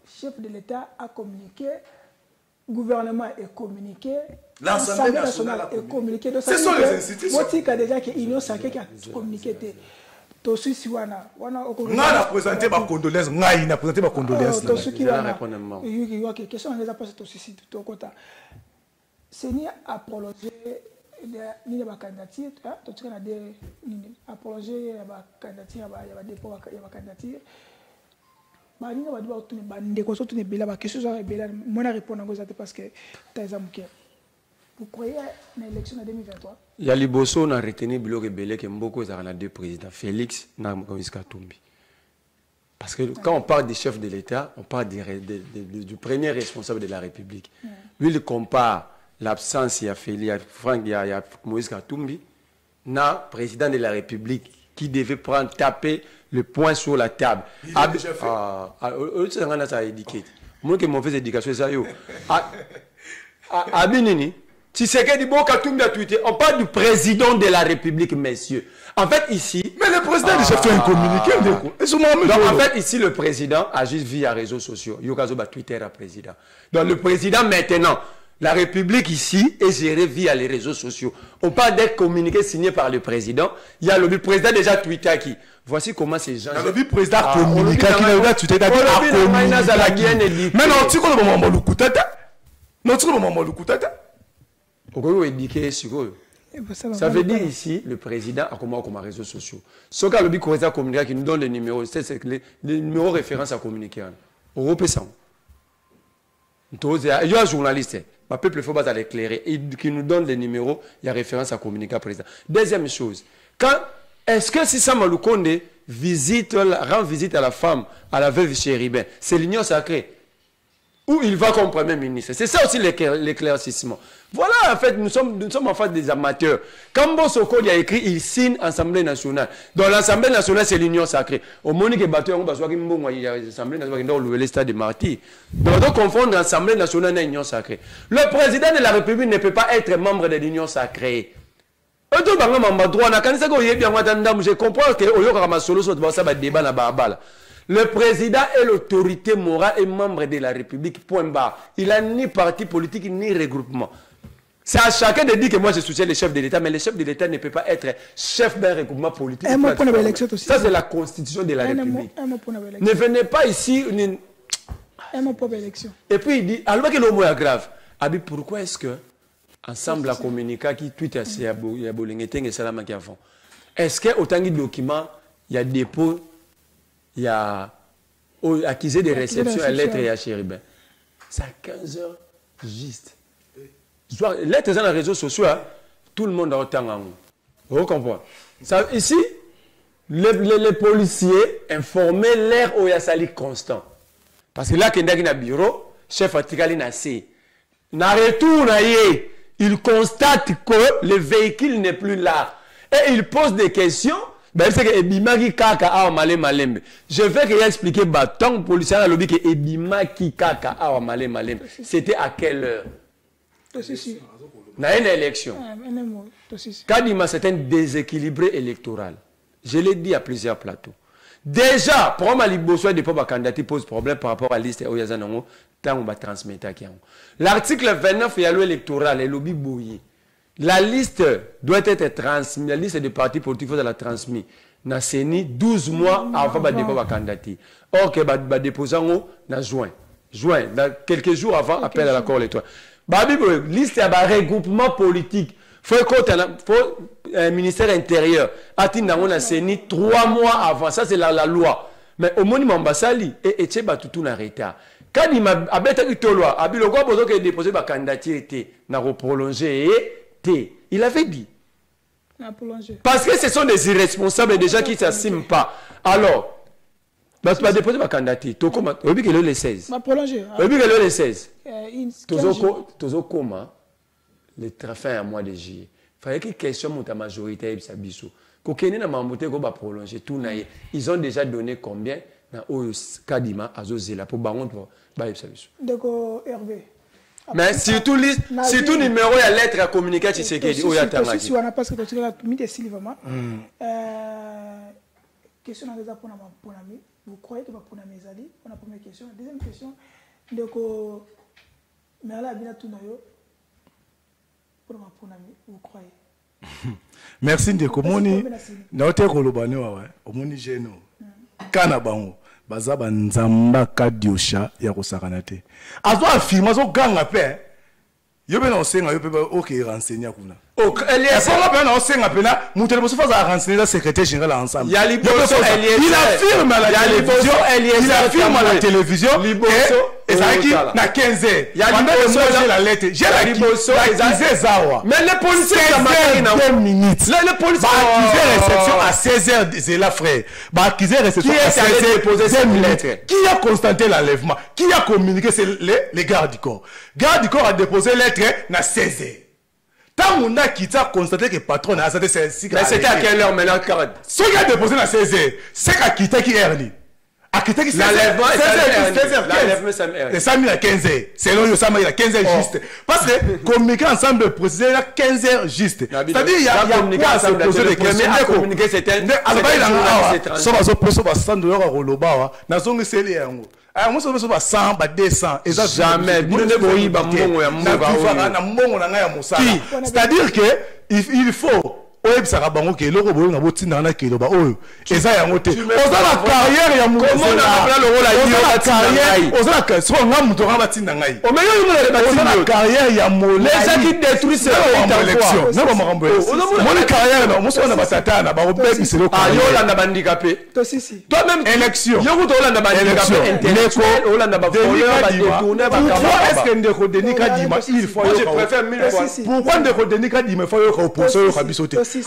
Le chef de l'État a communiqué, le gouvernement est communiqué, l'Assemblée nationale est communiqué. Ce sont les institutions. Moi, il y a déjà l'Union sacrée qui a communiqué. On a présenté ma condoléance. On a présenté ma condoléance. C'est à prolonger la candidature. À prolonger la candidature. Vous croyez à l'élection de 2023? Il y a les Bosso, on a retenu Bilo Rebelle qui beaucoup de deux présidents, Félix et Moïse Katumbi. Parce que quand on parle des chefs de l'État, on parle du premier responsable de la République. Lui, il compare l'absence, il y a Félix, il y a Moïse Katumbi, na président de la République qui devait prendre, taper le poing sur la table. Il a déjà fait. Moi qui m'en fais éducation, c'est ça. Abinini. Tshisekedi Boka Toumbi a tweeté, on parle du président de la République, messieurs. En fait, ici... Mais le président a déjà fait un communiqué. Donc, en fait, ici, le président a juste via les réseaux sociaux. Yokazo ba Twitter à président. Donc, le président, maintenant, la République ici est gérée via les réseaux sociaux. On parle d'être communiqué signé par le président. Il y a le président déjà tweeté qui. Voici comment ces gens... Le président communiqué qui n'a pas tweeté. Mais non, tu connais le moment où le coup non, tu connais le moment où le coup ça veut dire ici, le président a comment comme réseaux sociaux. Ce qu'a le président communiqué qui nous donne les numéros, c'est les numéros référence à communiquer. On repère ça. Il y a un journaliste, le peuple faut pas l'éclairer, qui nous donne les numéros, il y a référence à communiquer au président. Deuxième chose, est-ce que si Samalou Konde rend visite à la femme, à la veuve Chéribin, c'est l'union sacrée? Où il va comme Premier ministre. C'est ça aussi l'éclaircissement. Voilà, en fait, nous sommes en face des amateurs. Quand Bossoko a écrit, il signe Assemblée nationale. Dans l'Assemblée nationale, c'est l'union sacrée. Au Monique et Bateau, il y a l'Assemblée nationale qui est le stade de martyrs. Donc, on doit confondre l'Assemblée nationale et l'union sacrée. Le président de la République ne peut pas être membre de l'union sacrée. Je comprends que le président est l'autorité morale et membre de la République, point barre. Il n'a ni parti politique ni regroupement. C'est à chacun de dire que moi je soutiens les chefs de l'État, mais le chef de l'État ne peut pas être chef d'un regroupement politique. Ça c'est la constitution de la République. Ne venez pas ici. Et puis il dit, alors que le mot est grave, pourquoi est-ce que ensemble la communiqué qui tweet à Bolingeteng et Salama qui font? Est-ce qu'autant de documents, il y a dépôt, il y a accusé de réception à lettre et à chérubin. C'est à 15h juste. Lettre dans les réseaux sociaux, tout le monde a autant. Vous comprenez? Ici, les policiers informaient l'air où il y a sali constant. Parce que là, quand il y a un bureau, chef Atikali n'a assez. Na retour, il constate que le véhicule n'est plus là. Et il pose des questions. Ben, c'est que Ebimaki Kaka a malé malembe. Je vais que expliquer tant policier a lobby que Ebimaki Kaka a malé malembe. C'était à quelle heure? Dans une élection. Kadima, c'est un déséquilibré électoral. Je l'ai dit à plusieurs plateaux. Déjà, pour moi, les besoins de la candidature pose problème par rapport à la liste Oyazanongo, tant on va transmettre. L'article 29, il y a l'électoral, le lobby bouillé. La liste doit être transmise, la liste des partis politiques faut la transmise. Na CENI 12 mois avant de déposer la candidature. Or, que va déposer en juin. Quelques jours avant, appel à l'accord électoral. Liste y a un regroupement politique. Faut un ministère intérieur. On a CENI 3 mois avant. Ça, c'est la loi. Mais au monument Mbassali, et tu as tout arrêté. Quand il m'a abattu la loi, il a besoin de déposer la candidature, n'a prolongé. Il avait dit. Parce que ce sont des irresponsables, des gens qui ne s'assument pas. Alors, tu vas déposer ma candidature. Tu vas dire que le 16. Tu vas dire que le 16. Tu vas comment le trafic à mois de juillet. Il fallait que question de la majorité de Sabiso. Quand on a prolongé tout, ils ont déjà donné combien au Kadima à Zozela pour Baron pour Sabiso. D'accord, Hervé. Mais surtout numéro et lettre à communiquer chez Sekedi. Si on n'a pas ce que tu as mis des Sylvain. Question à pour ami. Vous croyez que va pour mes amis? On a la première question. Deuxième question. Donc, mais là, bien tout nayo. Pour ma ami, vous croyez? Merci Ndeko. Moni, naote kolobane wa. Omoni jeno. Kana bango. Bazaba nzamba kadiosha ya kosakanate. Azo affirme azo ganga pe. Yo be na osenga yo pe OK renseigner kuna. OK, Eliezer. Est-ce qu'on na osenga pe na mutere boso faza renseigner la secrétaire général ensemble. Il affirme à la télévision. Il affirme à la télévision. Et ça qui na 15 heures. Pendant que moi j'ai la lettre, j'ai la accusé Zawa. Mais les policiers ont 2 minutes. Les policiers ont accusé réception à 16 heures, c'est là frère. Accusé réception à 16 heures, poser cette lettre. Qui a constaté l'enlèvement? Qui a communiqué? C'est les gardes du corps. Garde du corps a déposé lettre na 16 heures. Tant on a quitté, constaté que le patron a acheté c'est mais c'était à quelle heure maintenant? Ce qui a déposé na 16 heures, c'est qu'à quitter qui est erni. L'enlèvement est Samy à 15 heures. C'est là où Samy à 15 heures juste. Parce que communiquer ensemble de préciser à 15 heures juste. C'est-à-dire il y a quoi à se poser des questions. À communiquer c'était. Ça va se poser par 100 $. À Roloba, na zongue c'est les yango. Ah moi ça va se passer 100 ba 200. Jamais. Bino boyi ba mbongo ya mbongo. Na mbongo na ya musala. C'est-à-dire que il faut oyebisaka bango ke eloko boyo na botinda na keloba oyo eza yango te oza na carrière ya moto comment na la lokola yo carrière oza na so nga moto nga batinda ngai o meyo yo na batinda na carrière ya molé les gens qui détruisent élection na ba makambo mon carrière na moso na batata na ba obebisa loko ah yo la na bandicapé to sisi toi même élection yo ko la na bandicapé intellectuel o la na ba voleur ba détourner ba pourquoi est-ce que Ndeko Denis Kadima il faut je préfère 1000 fois pourquoi Ndeko Denis Kadima faut yo ko opposer yo kabiso te opposition